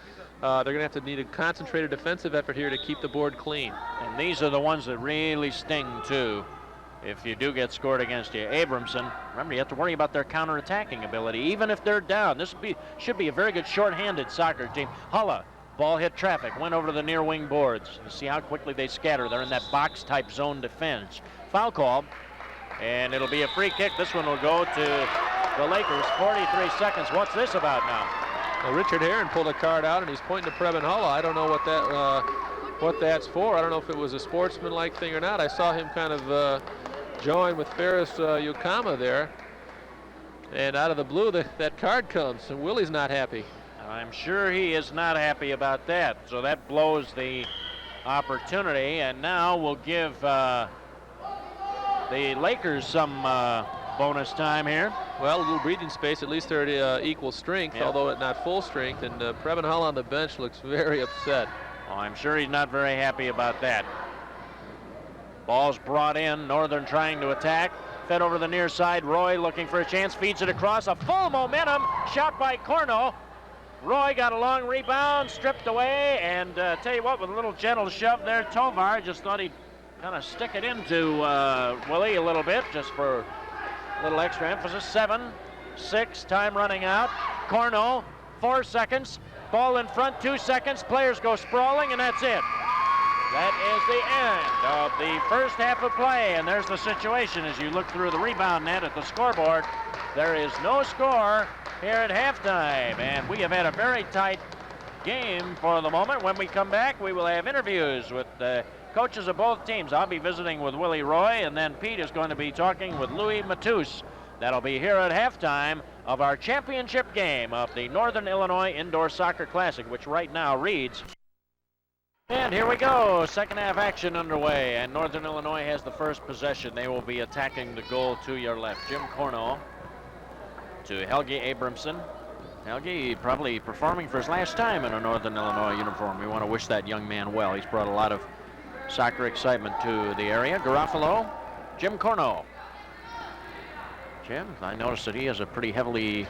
they're going to have to need a concentrated defensive effort here to keep the board clean. And these are the ones that really sting, too, if you do get scored against you. Abramson, remember, you have to worry about their counterattacking ability, even if they're down. This should be a very good short-handed soccer team. Hulla, ball hit traffic, went over to the near wing boards. You see how quickly they scatter. They're in that box-type zone defense. Foul call, and it'll be a free kick. This one will go to the Lakers. 43 seconds. What's this about now? Well, Richard Herron pulled a card out, and he's pointing to Preben Hulla. I don't know what that's for. I don't know if it was a sportsmanlike thing or not. I saw him kind of join with Ferris Yukama there. And out of the blue, that card comes, and Willie's not happy. I'm sure he is not happy about that. So that blows the opportunity, and now we'll give the Lakers some bonus time here. Well, a little breathing space. At least they're at equal strength, yep, although at not full strength. And Preben Hulla on the bench looks very upset. Oh, I'm sure he's not very happy about that. Ball's brought in. Northern trying to attack. Fed over the near side. Roy looking for a chance. Feeds it across. A full momentum shot by Corno. Roy got a long rebound, stripped away, and tell you what, with a little gentle shove there, Tovar just thought he'd kind of stick it into Willie a little bit, just for a little extra emphasis. 7-6, time running out. Corno, 4 seconds. Ball in front, 2 seconds. Players go sprawling, and that's it. That is the end of the first half of play, and there's the situation as you look through the rebound net at the scoreboard. There is no score here at halftime, and we have had a very tight game for the moment. When we come back, we will have interviews with the coaches of both teams. I'll be visiting with Willie Roy, and then Pete is going to be talking with Louis Matus. That'll be here at halftime of our championship game of the Northern Illinois Indoor Soccer Classic, which right now reads. And here we go, second half action underway, and Northern Illinois has the first possession. They will be attacking the goal to your left. Jim Corno to Helge Abramson. Helge probably performing for his last time in a Northern Illinois uniform. We want to wish that young man well. He's brought a lot of soccer excitement to the area. Garofalo, Jim Corno. Jim, I noticed that he has a pretty heavily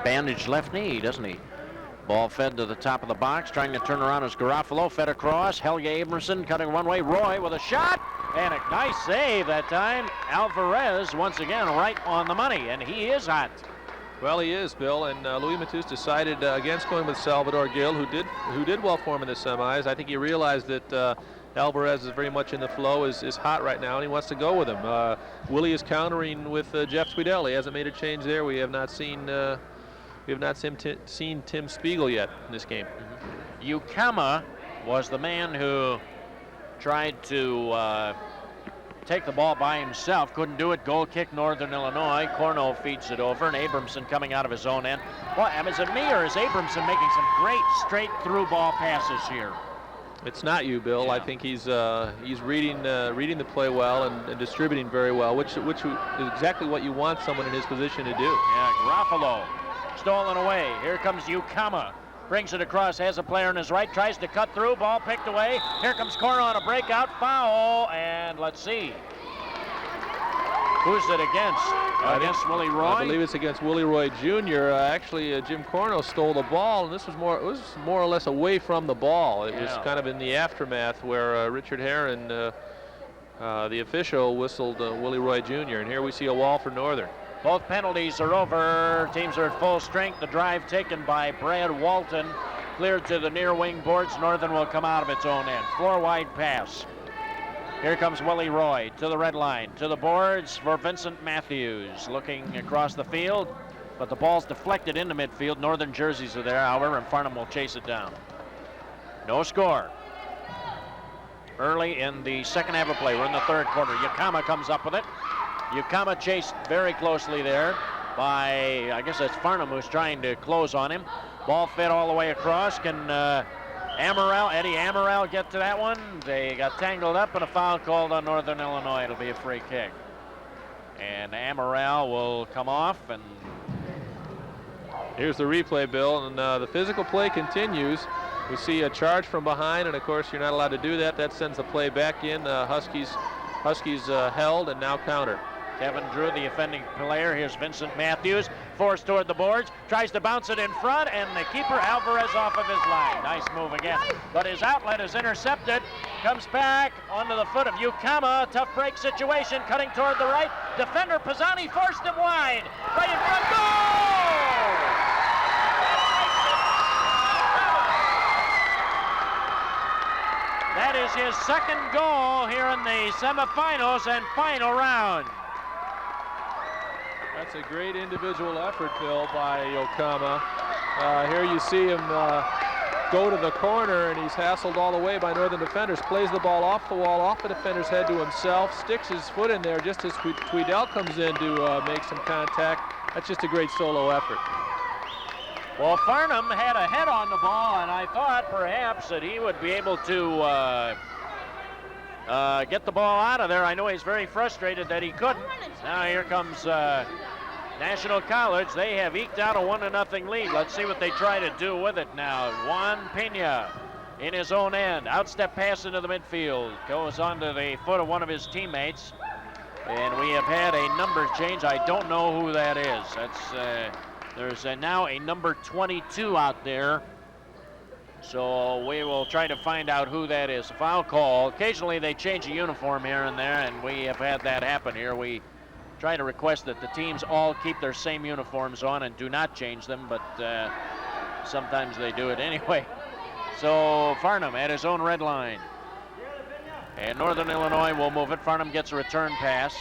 bandaged left knee, doesn't he? Ball fed to the top of the box, trying to turn around as Garofalo, fed across. Helge Abramson cutting one way. Roy with a shot, and a nice save that time. Alvarez once again right on the money, and he is hot. Well, he is, Bill, and Louis Matus decided against going with Salvador Gil, who did well for him in the semis. I think he realized that Alvarez is very much in the flow, is hot right now, and he wants to go with him. Willie is countering with Jeff Sweedell. He hasn't made a change there. We have not seen seen Tim Spiegel yet in this game. Yukama was the man who tried to take the ball by himself. Couldn't do it. Goal kick, Northern Illinois. Corno feeds it over, and Abramson coming out of his own end. Well, is it me, or is Abramson making some great straight-through ball passes here? It's not you, Bill. Yeah. I think he's reading the play well and distributing very well, which is exactly what you want someone in his position to do. Yeah, Garofalo stolen away. Here comes Yukama. Brings it across, has a player on his right, tries to cut through, ball picked away. Here comes Corno on a breakout, foul, and let's see. Who's it against? Against Willie Roy? I believe it's against Willie Roy Jr. Actually, Jim Corno stole the ball, and this was more or less away from the ball. It was kind of in the aftermath where Richard Herron, the official, whistled Willie Roy Jr., and here we see a wall for Northern. Both penalties are over. Teams are at full strength. The drive taken by Brad Walton. Cleared to the near wing boards. Northern will come out of its own end. Floor wide pass. Here comes Willie Roy to the red line. To the boards for Vincent Matthews. Looking across the field, but the ball's deflected into midfield. Northern jerseys are there, however, and Farnham will chase it down. No score. Early in the second half of play. We're in the third quarter. Yukama comes up with it. Yukama chased very closely there by, I guess that's Farnham who's trying to close on him. Ball fed all the way across. Can Eddie Amaral get to that one? They got tangled up and a foul called on Northern Illinois. It'll be a free kick. And Amaral will come off, and here's the replay, Bill, and the physical play continues. We see a charge from behind, and of course you're not allowed to do that. That sends the play back in. Huskies held and now counter. Kevin Drew, the offending player. Here's Vincent Matthews. forced toward the boards, tries to bounce it in front, and the keeper Alvarez off of his line. Nice move again. But his outlet is intercepted. Comes back onto the foot of Yukama. Tough break situation, cutting toward the right. Defender Pisani forced him wide. Right in front. Goal! That is his second goal here in the semifinals and final round. That's a great individual effort, Bill, by Yokama. Here you see him go to the corner, and he's hassled all the way by Northern defenders. Plays the ball off the wall, off the defender's head to himself, sticks his foot in there just as Tweedell comes in to make some contact. That's just a great solo effort. Well, Farnham had a head on the ball, and I thought perhaps that he would be able to get the ball out of there. I know he's very frustrated that he couldn't. Now here comes National College. They have eked out a 1-0 lead. Let's see what they try to do with it now. Juan Pena in his own end. Outstep pass into the midfield. Goes onto the foot of one of his teammates. And we have had a number change. I don't know who that is. That's there's now a number 22 out there. So we will try to find out who that is. A foul call. Occasionally they change a uniform here and there, and we have had that happen here. We try to request that the teams all keep their same uniforms on and do not change them, but sometimes they do it anyway. So Farnham at his own red line. And Northern Illinois will move it. Farnham gets a return pass.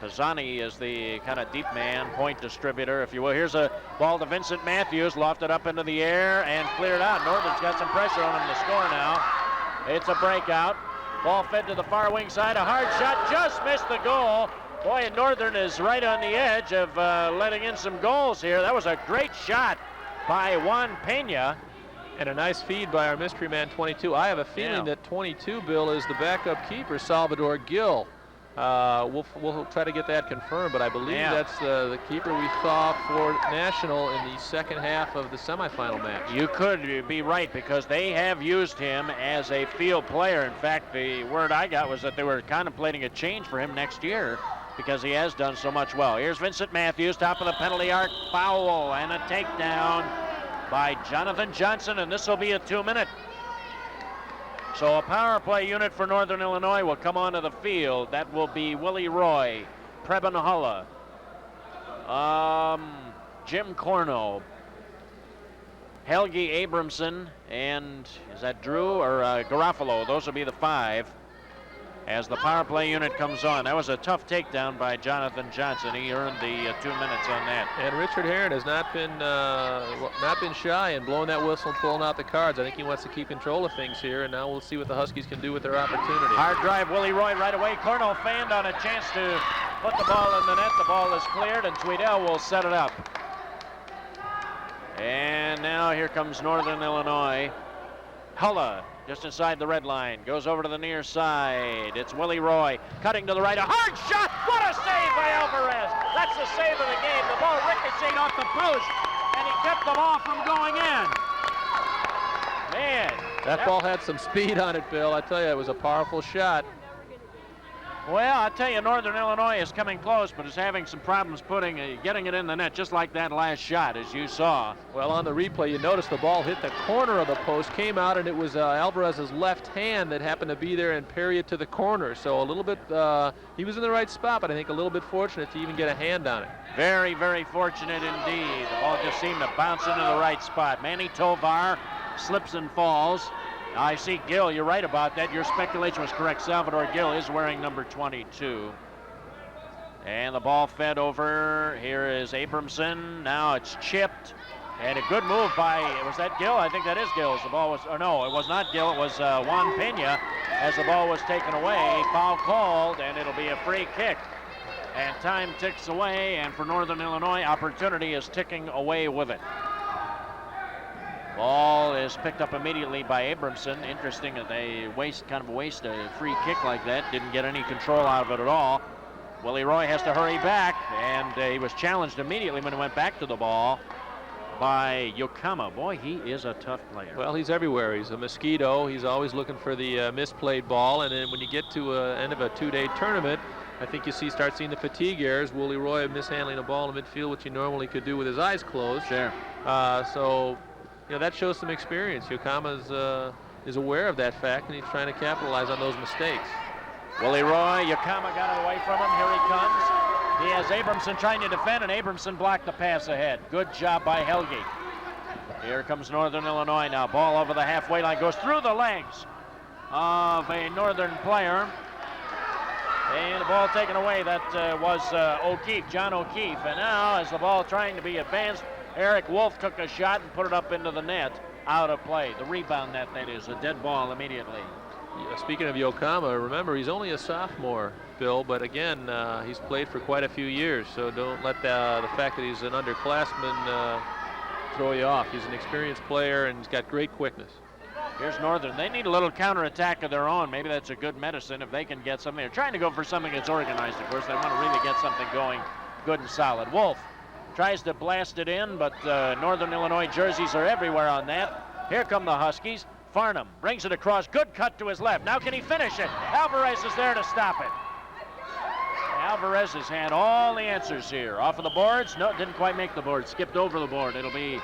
Pisani is the kind of deep man, point distributor, if you will. Here's a ball to Vincent Matthews, lofted up into the air and cleared out. Northern's got some pressure on him to score now. It's a breakout. Ball fed to the far wing side. A hard shot, just missed the goal. Boy, and Northern is right on the edge of letting in some goals here. That was a great shot by Juan Pena. And a nice feed by our mystery man, 22. I have a feeling that 22, Bill, is the backup keeper, Salvador Gill. We'll try to get that confirmed, but I believe that's the keeper we saw for National in the second half of the semifinal match. You could be right, because they have used him as a field player. In fact, the word I got was that they were contemplating a change for him next year because he has done so much well. Here's Vincent Matthews, top of the penalty arc, foul, and a takedown by Jonathan Johnson, and this will be a 2-minute. So a power play unit for Northern Illinois will come onto the field. That will be Willie Roy, Preben Hulla, Jim Corno, Helgi Abramson, and is that Drew or Garofalo? Those will be the 5 as the power play unit comes on. That was a tough takedown by Jonathan Johnson. He earned the 2 minutes on that. And Richard Herron has not been shy in blowing that whistle and pulling out the cards. I think he wants to keep control of things here, and now we'll see what the Huskies can do with their opportunity. Hard drive, Willie Roy right away. Corno fanned on a chance to put the ball in the net. The ball is cleared, and Tweedell will set it up. And now here comes Northern Illinois. Hulla just inside the red line, goes over to the near side. It's Willie Roy cutting to the right. A hard shot! What a save by Alvarez! That's the save of the game. The ball ricocheted off the post, and he kept the ball from going in. Man, that ball had some speed on it, Bill. I tell you, it was a powerful shot. Well, I tell you, Northern Illinois is coming close, but is having some problems getting it in the net, just like that last shot, as you saw. Well, on the replay, you notice the ball hit the corner of the post, came out, and it was Alvarez's left hand that happened to be there and parry it to the corner. So a little bit, he was in the right spot, but I think a little bit fortunate to even get a hand on it. Very, very fortunate indeed. The ball just seemed to bounce into the right spot. Manny Tovar slips and falls. I see Gill, you're right about that. Your speculation was correct. Salvador Gill is wearing number 22. And the ball fed over. Here is Abramson. Now it's chipped. And a good move by, was that Gill? I think that is Gill. The ball was, or no, it was not Gill. It was Juan Pena as the ball was taken away. Foul called, and it'll be a free kick. And time ticks away, and for Northern Illinois, opportunity is ticking away with it. Ball is picked up immediately by Abramson. Interesting that they waste a free kick like that. Didn't get any control out of it at all. Willie Roy has to hurry back, and he was challenged immediately when he went back to the ball by Yokama. Boy, he is a tough player. Well, he's everywhere. He's a mosquito. He's always looking for the misplayed ball, and then when you get to end of a two-day tournament, I think you start seeing the fatigue errors. Wooly Roy mishandling a ball in midfield, which he normally could do with his eyes closed. Sure. So, that shows some experience. Yokohama is aware of that fact, and he's trying to capitalize on those mistakes. Willie Roy, Yokohama got it away from him. Here he comes. He has Abramson trying to defend, and Abramson blocked the pass ahead. Good job by Helge. Here comes Northern Illinois now. Ball over the halfway line, goes through the legs of a Northern player. And the ball taken away. That was O'Keefe, John O'Keefe. And now, as the ball trying to be advanced, Eric Wolf took a shot and put it up into the net. Out of play. The rebound net, that is. A dead ball immediately. Yeah, speaking of Yokohama, remember, he's only a sophomore, Bill, but again, he's played for quite a few years, so don't let the fact that he's an underclassman throw you off. He's an experienced player, and he's got great quickness. Here's Northern. They need a little counterattack of their own. Maybe that's a good medicine if they can get something. They're trying to go for something that's organized, of course. They want to really get something going good and solid. Wolf tries to blast it in, but Northern Illinois jerseys are everywhere on that. Here come the Huskies. Farnham brings it across. Good cut to his left. Now can he finish it? Alvarez is there to stop it. Alvarez has had all the answers here. Off of the boards. No, didn't quite make the board. Skipped over the board. It'll be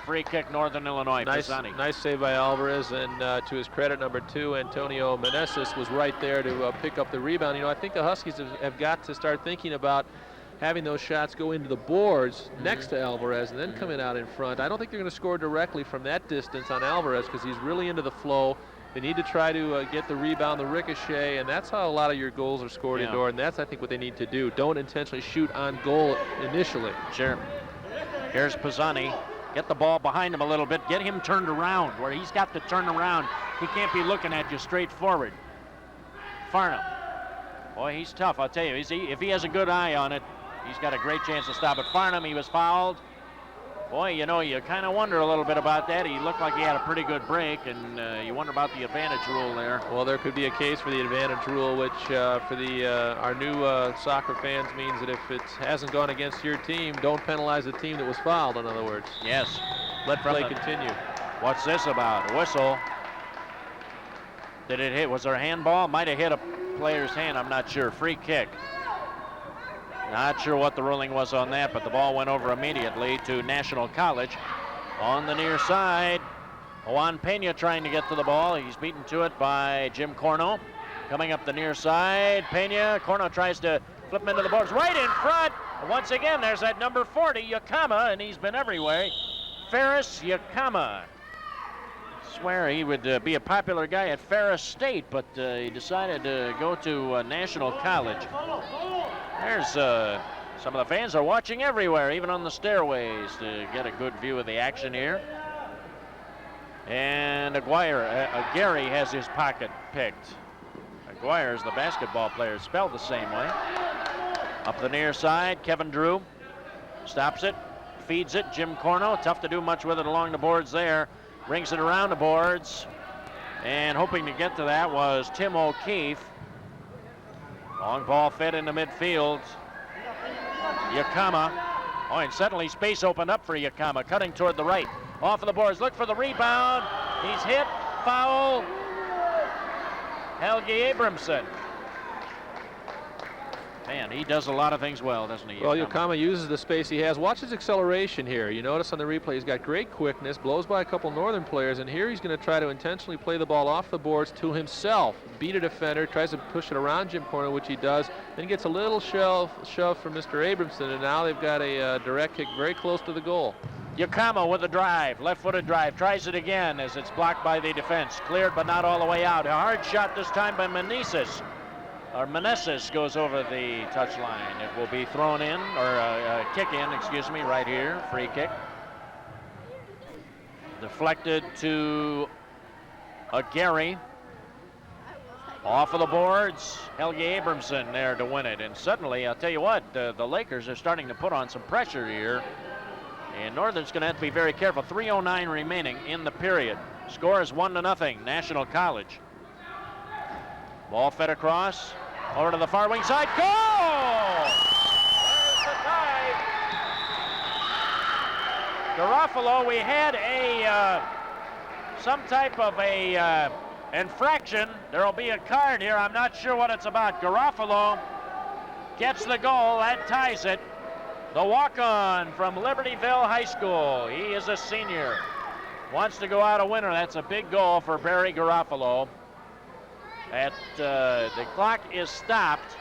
free kick, Northern Illinois. Nice save by Alvarez, and to his credit, number 2, Antonio Meneses, was right there to pick up the rebound. I think the Huskies have got to start thinking about having those shots go into the boards next to Alvarez and then coming out in front. I don't think they're going to score directly from that distance on Alvarez because he's really into the flow. They need to try to get the rebound, the ricochet, and that's how a lot of your goals are scored indoor, and that's, I think, what they need to do. Don't intentionally shoot on goal initially. Sure. Here's Pisani. Get the ball behind him a little bit. Get him turned around where he's got to turn around. He can't be looking at you straight forward. Farnham. Boy, he's tough, I'll tell you. If he has a good eye on it, he's got a great chance to stop it. Farnham, he was fouled. Boy, you kind of wonder a little bit about that. He looked like he had a pretty good break, and you wonder about the advantage rule there. Well, there could be a case for the advantage rule, which for our new soccer fans means that if it hasn't gone against your team, don't penalize the team that was fouled, in other words. Yes. Let play continue. What's this about? A whistle. Did it hit? Was there a handball? Might have hit a player's hand. I'm not sure. Free kick. Not sure what the ruling was on that, but the ball went over immediately to National College. On the near side, Juan Pena trying to get to the ball. He's beaten to it by Jim Corno. Coming up the near side, Pena. Corno tries to flip him into the boards. Right in front. Once again, there's that number 40, Yokohama, and he's been everywhere. Ferris Yokohama. Swear he would be a popular guy at Ferris State, but he decided to go to National College. There's some of the fans are watching everywhere, even on the stairways, to get a good view of the action here. And Gary has his pocket picked. Aguirre is the basketball player, spelled the same way. Up the near side, Kevin Drew stops it, feeds it. Jim Corno, tough to do much with it along the boards there. Brings it around the boards, and hoping to get to that was Tim O'Keefe. Long ball fed into midfield. Yokohama. Oh, and suddenly space opened up for Yokohama, cutting toward the right. Off of the boards, look for the rebound. He's hit, foul. Helge Abramson. Man, he does a lot of things well, doesn't he? Well, Yokohama uses the space he has. Watch his acceleration here. You notice on the replay he's got great quickness, blows by a couple Northern players, and here he's going to try to intentionally play the ball off the boards to himself. Beat a defender, tries to push it around Jim Corno, which he does, then gets a little shove from Mr. Abramson, and now they've got a direct kick very close to the goal. Yokohama with a drive, left-footed drive, tries it again as it's blocked by the defense. Cleared, but not all the way out. A hard shot this time by Meneses goes over the touchline. It will be thrown in, or kick in, excuse me, right here. Free kick. Deflected to Gary. Off of the boards, Helge Abramson there to win it. And suddenly, I'll tell you what, the Lakers are starting to put on some pressure here. And Northern's going to have to be very careful. 3:09 remaining in the period. Score is 1-0, National College. Ball fed across, over to the far wing side. Goal! There's the tie. Garofalo, we had some type of infraction There'll be a card here. I'm not sure what it's about. Garofalo gets the goal. That ties it. The walk-on from Libertyville High School. He is a senior. Wants to go out a winner. That's a big goal for Barry Garofalo. The clock is stopped.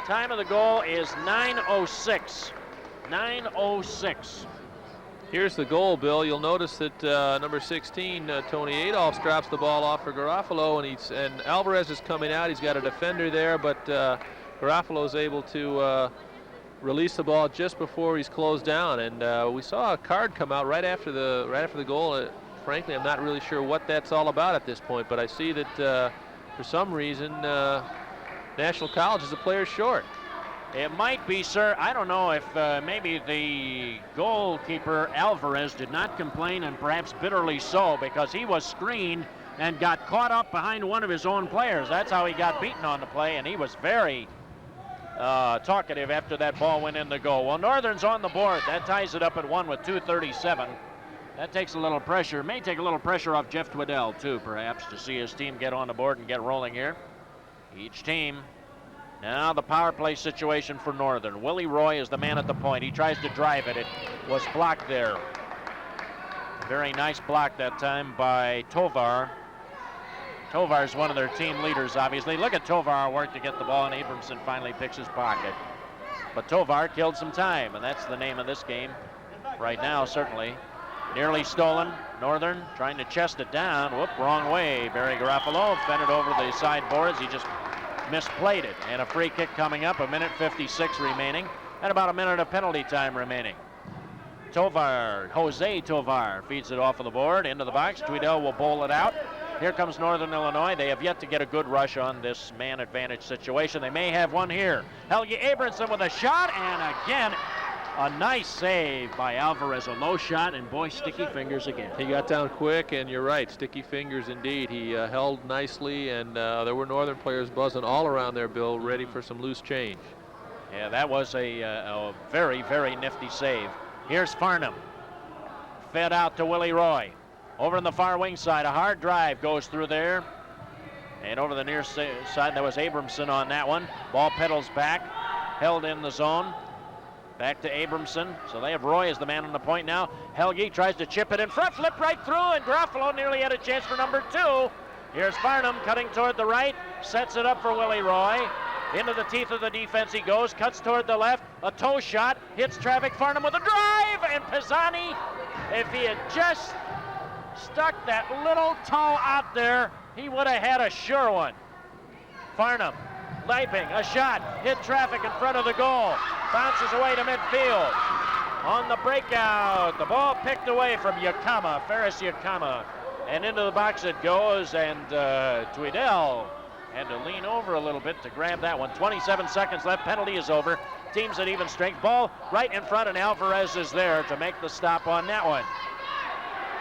Time of the goal is 9:06. 9:06. Here's the goal, Bill. You'll notice that number 16, Tony Adolphs, drops the ball off for Garofalo, and Alvarez is coming out. He's got a defender there, but Garofalo is able to release the ball just before he's closed down. And we saw a card come out right after the goal. Frankly, I'm not really sure what that's all about at this point, but I see that for some reason National College is a player short. It might be, sir. I don't know if maybe the goalkeeper, Alvarez, did not complain, and perhaps bitterly so, because he was screened and got caught up behind one of his own players. That's how he got beaten on the play, and he was very talkative after that ball went in the goal. Well, Northern's on the board. That ties it up at 1 with 2:37. That takes a little pressure. May take a little pressure off Jeff Twiddell, too, perhaps, to see his team get on the board and get rolling here. Each team. Now the power play situation for Northern. Willie Roy is the man at the point. He tries to drive it. It was blocked there. Very nice block that time by Tovar. Tovar's one of their team leaders, obviously. Look at Tovar work to get the ball, and Abramson finally picks his pocket. But Tovar killed some time, and that's the name of this game right now, certainly. Nearly stolen. Northern trying to chest it down. Whoop, wrong way. Barry Garofalo fed it over the sideboards. He just misplayed it. And a free kick coming up, 1:56 remaining, and about a minute of penalty time remaining. Tovar, Jose Tovar, feeds it off of the board into the box. Twiddell will bowl it out. Here comes Northern Illinois. They have yet to get a good rush on this man advantage situation. They may have one here. Helge Abramson with a shot, and again, a nice save by Alvarez. A low shot, and boy, sticky fingers again. He got down quick, and you're right, sticky fingers indeed. He held nicely, and there were Northern players buzzing all around there, Bill, ready for some loose change. Yeah, that was a very, very nifty save. Here's Farnham. Fed out to Willie Roy. Over on the far wing side, a hard drive goes through there. And over the near side, there was Abramson on that one. Ball pedals back, held in the zone. Back to Abramson. So they have Roy as the man on the point now. Helge tries to chip it in front, flip right through, and Garofalo nearly had a chance for number 2. Here's Farnham cutting toward the right, sets it up for Willie Roy. Into the teeth of the defense he goes, cuts toward the left, a toe shot, hits traffic. Farnham with a drive, and Pisani, if he had just stuck that little toe out there, he would have had a sure one. Farnham, Leiping, a shot, hit traffic in front of the goal, bounces away to midfield. On the breakout, the ball picked away from Yakama, Ferris Yakama, and into the box it goes, and Twiddell had to lean over a little bit to grab that one. 27 seconds left, penalty is over. Teams at even strength, ball right in front, and Alvarez is there to make the stop on that one.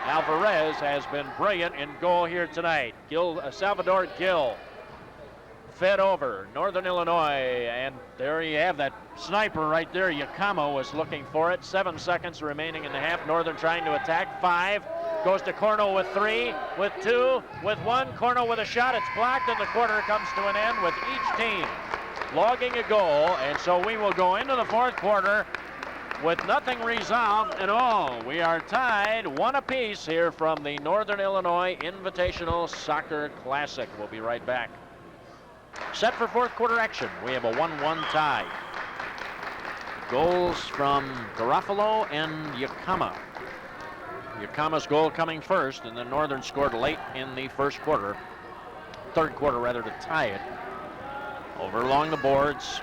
Alvarez has been brilliant in goal here tonight. Salvador Gill fed over Northern Illinois, and there you have that sniper right there. Yakama was looking for it. 7 seconds remaining in the half. Northern trying to attack. 5, goes to Cornell with 3, with 2, with 1. Cornell with a shot. It's blocked, and the quarter comes to an end with each team logging a goal, and so we will go into the fourth quarter with nothing resolved at all. We are tied 1 apiece here from the Northern Illinois Invitational Soccer Classic. We'll be right back. Set for fourth quarter action. We have a 1-1 tie. Goals from Garofalo and Yakama. Yakama's goal coming first, and then Northern scored late in the third quarter rather, to tie it. Over along the boards.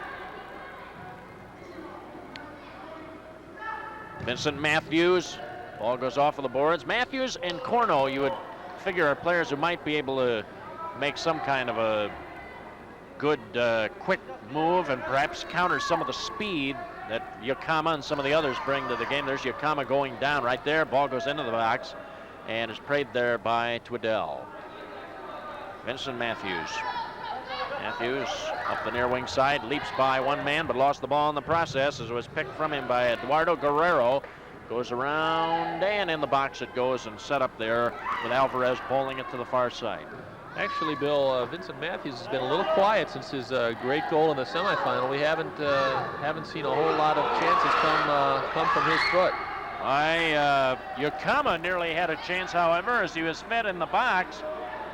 Vincent Matthews, ball goes off of the boards. Matthews and Corno, you would figure, are players who might be able to make some kind of a good quick move and perhaps counter some of the speed that Yakama and some of the others bring to the game. There's Yakama going down right there. Ball goes into the box and is prayed there by Twiddell. Vincent Matthews. Matthews up the near wing side, leaps by one man but lost the ball in the process as it was picked from him by Eduardo Guerrero. Goes around and in the box it goes and set up there with Alvarez bowling it to the far side. Actually, Bill, Vincent Matthews has been a little quiet since his great goal in the semifinal. We haven't seen a whole lot of chances come from his foot. Yakama nearly had a chance, however, as he was fed in the box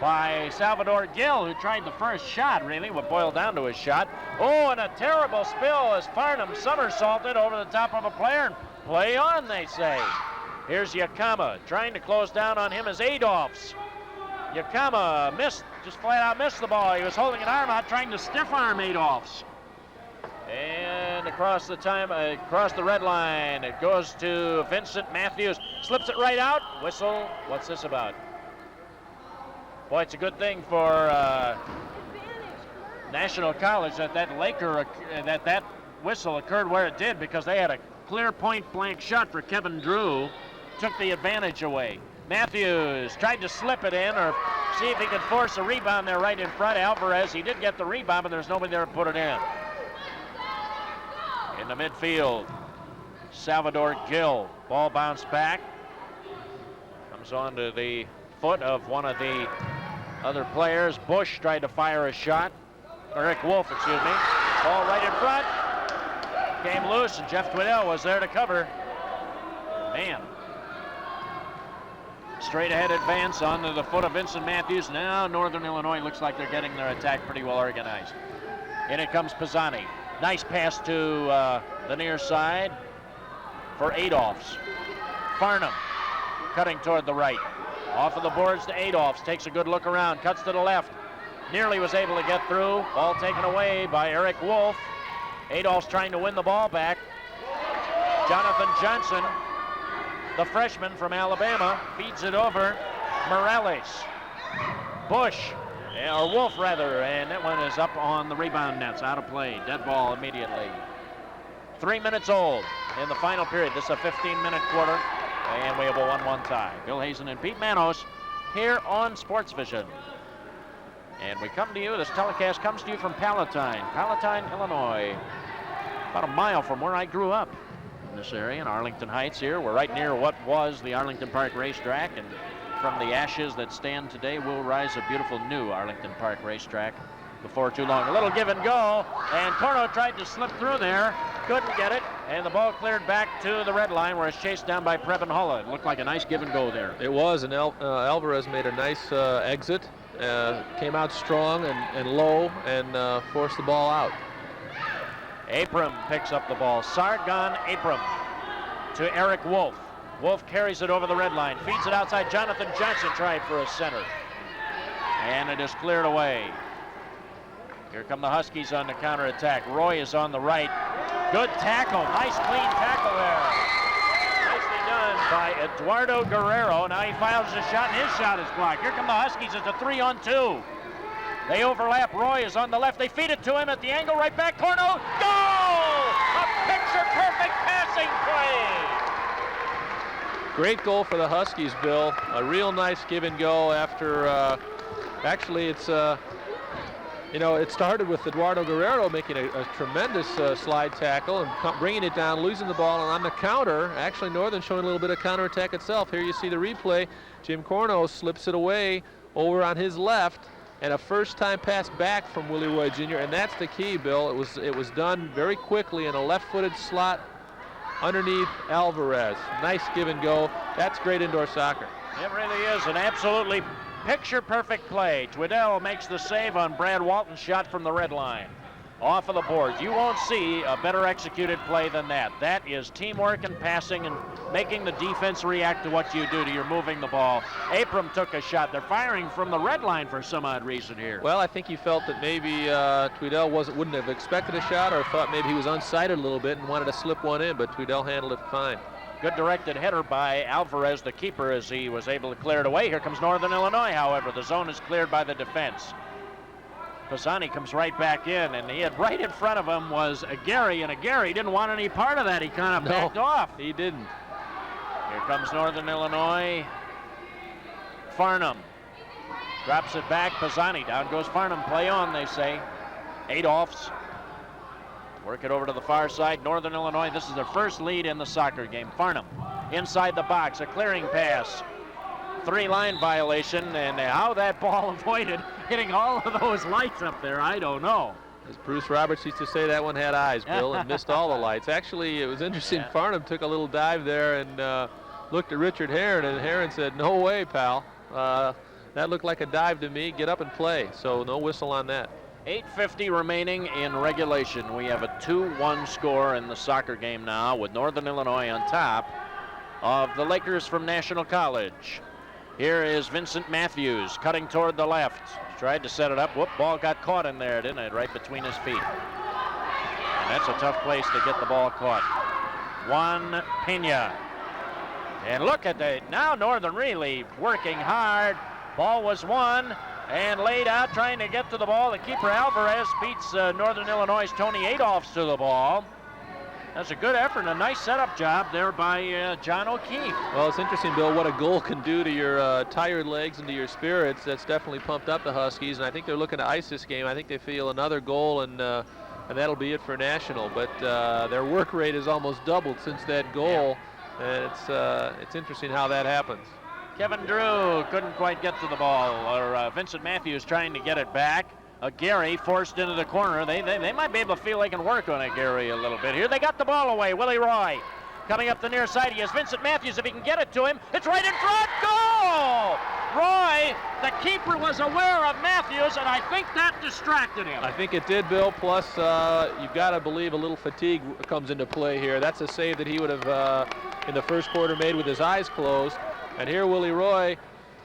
by Salvador Gill, who tried the first shot, really, what boiled down to his shot. Oh, and a terrible spill as Farnham somersaulted over the top of a player. And play on, they say. Here's Yakama trying to close down on him as Adolphs. Yakama missed, just flat out missed the ball. He was holding an arm out, trying to stiff arm Adolphs. And across the red line, it goes to Vincent Matthews. Slips it right out. Whistle. What's this about? Boy, it's a good thing for National College that that whistle occurred where it did, because they had a clear point-blank shot for Kevin Drew. Took the advantage away. Matthews tried to slip it in or see if he could force a rebound there right in front of Alvarez. He did get the rebound, but there's nobody there to put it in. In the midfield, Salvador Gill. Ball bounced back. Comes onto the foot of one of the other players. Bush tried to fire a shot. Eric Wolf, excuse me. Ball right in front. Came loose, and Jeff Twiddell was there to cover. Man. Straight ahead advance onto the foot of Vincent Matthews. Now Northern Illinois looks like they're getting their attack pretty well organized. In it comes Pisani. Nice pass to the near side for Adolphs. Farnham cutting toward the right. Off of the boards to Adolphs. Takes a good look around. Cuts to the left. Nearly was able to get through. Ball taken away by Eric Wolf. Adolphs trying to win the ball back. Jonathan Johnson, the freshman from Alabama, feeds it over. Morales. Bush. Or Wolf, rather, and that one is up on the rebound nets, out of play. Dead ball immediately. 3 minutes old in the final period. This is a 15-minute quarter, and we have a 1-1 tie. Bill Hazen and Pete Manos here on Sports Vision. And we come to you, this telecast comes to you from Palatine, Illinois. About a mile from where I grew up in this area, in Arlington Heights here. We're right near what was the Arlington Park Racetrack, and from the ashes that stand today will rise a beautiful new Arlington Park Racetrack before too long. A little give and go, and Corno tried to slip through there, couldn't get it, and the ball cleared back to the red line where it's chased down by Preben Hulla. It looked like a nice give and go there. It was, and Alvarez made a nice exit, came out strong and low, and forced the ball out. Abram picks up the ball. Sargon Abram to Eric Wolf. Wolf carries it over the red line, feeds it outside. Jonathan Johnson tried for a center, and it is cleared away. Here come the Huskies on the counterattack. Roy is on the right. Good tackle, nice clean tackle there. Nicely done by Eduardo Guerrero. Now he fires a shot, and his shot is blocked. Here come the Huskies. It's a 3-on-2. They overlap. Roy is on the left. They feed it to him at the angle. Right back. Corno. Goal! A picture-perfect passing play. Great goal for the Huskies, Bill. A real nice give and go after, actually it's, it started with Eduardo Guerrero making a tremendous slide tackle and bringing it down, losing the ball, and on the counter, actually Northern showing a little bit of counterattack itself. Here you see the replay. Jim Corno slips it away over on his left, and a first-time pass back from Willie Roy Jr., and that's the key, Bill. It was done very quickly in a left-footed slot underneath Alvarez. Nice give and go. That's great indoor soccer. It really is an absolutely picture-perfect play. Twiddell makes the save on Brad Walton's shot from the red line. Off of the boards. You won't see a better executed play than that. That is teamwork and passing and making the defense react to what you do to your moving the ball. Abram took a shot. They're firing from the red line for some odd reason here. Well, I think he felt that maybe Twiddell wouldn't have expected a shot, or thought maybe he was unsighted a little bit and wanted to slip one in, but Twiddell handled it fine. Good directed header by Alvarez, the keeper, as he was able to clear it away. Here comes Northern Illinois, however. The zone is cleared by the defense. Pisani comes right back in, and he had right in front of him was Aguirre, and Aguirre didn't want any part of that. He kind of backed off. He didn't. Here comes Northern Illinois. Farnham drops it back. Pisani, down goes Farnham. Play on, they say. Adolphs work it over to the far side. Northern Illinois, this is their first lead in the soccer game. Farnham inside the box, a clearing pass 3-line violation, and how that ball avoided hitting all of those lights up there, I don't know. As Bruce Roberts used to say, that one had eyes, Bill, and missed all the lights. Actually, it was interesting. Yeah. Farnham took a little dive there and looked at Richard Herron, and Herron said, "No way, pal. That looked like a dive to me. Get up and play." So no whistle on that. 8:50 remaining in regulation. We have a 2-1 score in the soccer game now, with Northern Illinois on top of the Lakers from National College. Here is Vincent Matthews cutting toward the left. Tried to set it up. Whoop, ball got caught in there, didn't it? Right between his feet. And that's a tough place to get the ball caught. Juan Pena. And look at that. Now Northern really working hard. Ball was won and laid out trying to get to the ball. The keeper Alvarez beats Northern Illinois' Tony Adolphs to the ball. That's a good effort and a nice setup job there by John O'Keefe. Well, it's interesting, Bill, what a goal can do to your tired legs and to your spirits. That's definitely pumped up the Huskies, and I think they're looking to ice this game. I think they feel another goal, and that'll be it for National. But their work rate has almost doubled since that goal, and it's interesting how that happens. Kevin Drew couldn't quite get to the ball, or Vincent Matthews trying to get it back. Gary forced into the corner. They might be able to feel they can work on it, Gary, a little bit here. They got the ball away. Willie Roy coming up the near side. He has Vincent Matthews. If he can get it to him, it's right in front. Goal! Roy, the keeper, was aware of Matthews, and I think that distracted him. I think it did, Bill. Plus, you've got to believe a little fatigue comes into play here. That's a save that he would have, in the first quarter, made with his eyes closed. And here Willie Roy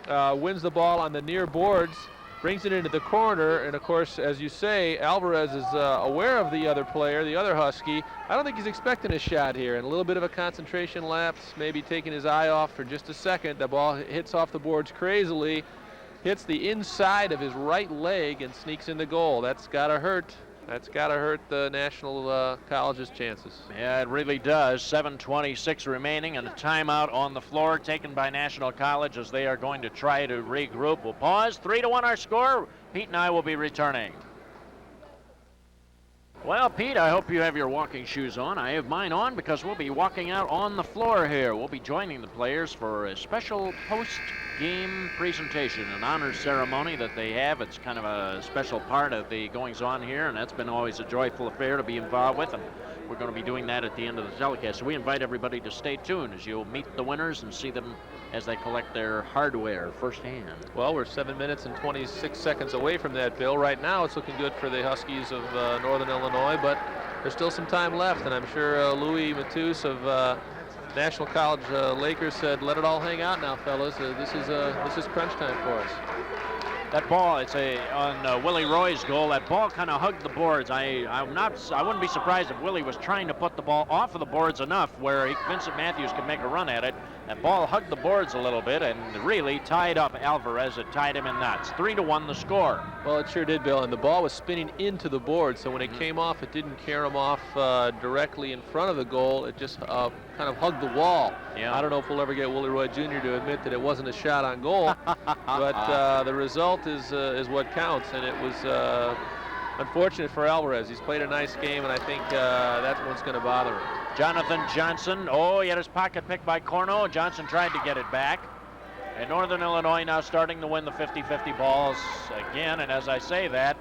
wins the ball on the near boards, brings it into the corner, and of course, as you say, Alvarez is aware of the other player, the other Husky. I don't think he's expecting a shot here, and a little bit of a concentration lapse, maybe taking his eye off for just a second. The ball hits off the boards crazily, hits the inside of his right leg, and sneaks in the goal. That's gotta hurt. That's gotta hurt the National College's chances. Yeah, it really does. 7:26 remaining, and a timeout on the floor taken by National College as they are going to try to regroup. We'll pause. 3-1 our score. Pete and I will be returning. Well, Pete, I hope you have your walking shoes on. I have mine on because we'll be walking out on the floor here. We'll be joining the players for a special post-game presentation, an honor ceremony that they have. It's kind of a special part of the goings-on here, and that's been always a joyful affair to be involved with, and we're going to be doing that at the end of the telecast. So we invite everybody to stay tuned as you'll meet the winners and see them as they collect their hardware firsthand. Well, we're 7 minutes and 26 seconds away from that, Bill. Right now, it's looking good for the Huskies of Northern Illinois, but there's still some time left, and I'm sure Louis Matus of National College Lakers said, "Let it all hang out now, fellas. This is crunch time for us." That ball, it's on Willie Roy's goal. That ball kind of hugged the boards. I wouldn't be surprised if Willie was trying to put the ball off of the boards enough where Vincent Matthews could make a run at it. That ball hugged the boards a little bit and really tied up Alvarez. It tied him in knots. 3-1 the score. Well, it sure did, Bill, and the ball was spinning into the board, so when it came off, it didn't carry him off directly in front of the goal. It just kind of hugged the wall. Yeah. I don't know if we'll ever get Willie Roy Jr. to admit that it wasn't a shot on goal, but the result is what counts, and it was unfortunate for Alvarez. He's played a nice game, and I think that's what's going to bother him. Jonathan Johnson, he had his pocket picked by Corno. Johnson tried to get it back. And Northern Illinois now starting to win the 50-50 balls again, and as I say that,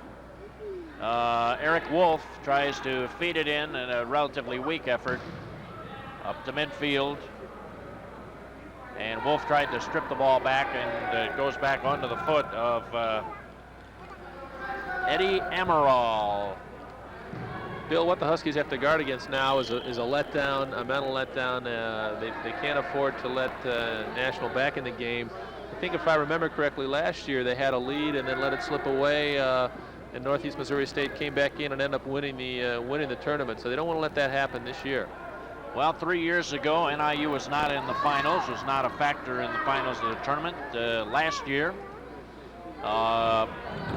Eric Wolf tries to feed it in a relatively weak effort up to midfield. And Wolf tried to strip the ball back, and it goes back onto the foot of Eddie Amaral. Bill, what the Huskies have to guard against now is a letdown, a mental letdown. They can't afford to let National back in the game. I think if I remember correctly, last year they had a lead and then let it slip away, and Northeast Missouri State came back in and ended up winning the tournament. So they don't want to let that happen this year. Well, 3 years ago, NIU was not in the finals, was not a factor in the finals of the tournament. Last year,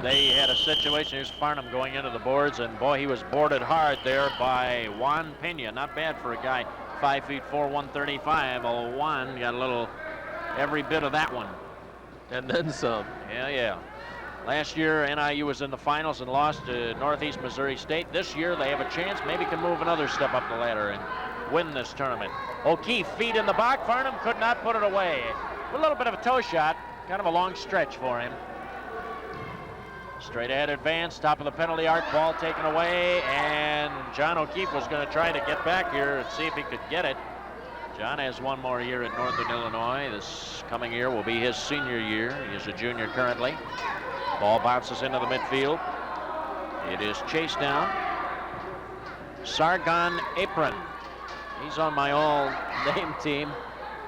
they had a situation. Here's Farnham going into the boards, and boy, he was boarded hard there by Juan Pena. Not bad for a guy 5'4", 135. Juan got a little, every bit of that one. And then some. Yeah. Last year, NIU was in the finals and lost to Northeast Missouri State. This year, they have a chance, maybe can move another step up the ladder and win this tournament. O'Keefe, feet in the box. Farnham could not put it away. a little bit of a toe shot, kind of a long stretch for him. Straight ahead advance, top of the penalty arc, ball taken away, and John O'Keefe was going to try to get back here and see if he could get it. John has one more year at Northern Illinois. This coming year will be his senior year. He is a junior currently. Ball bounces into the midfield. It is chased down. Sargon Apron. He's on my all-name team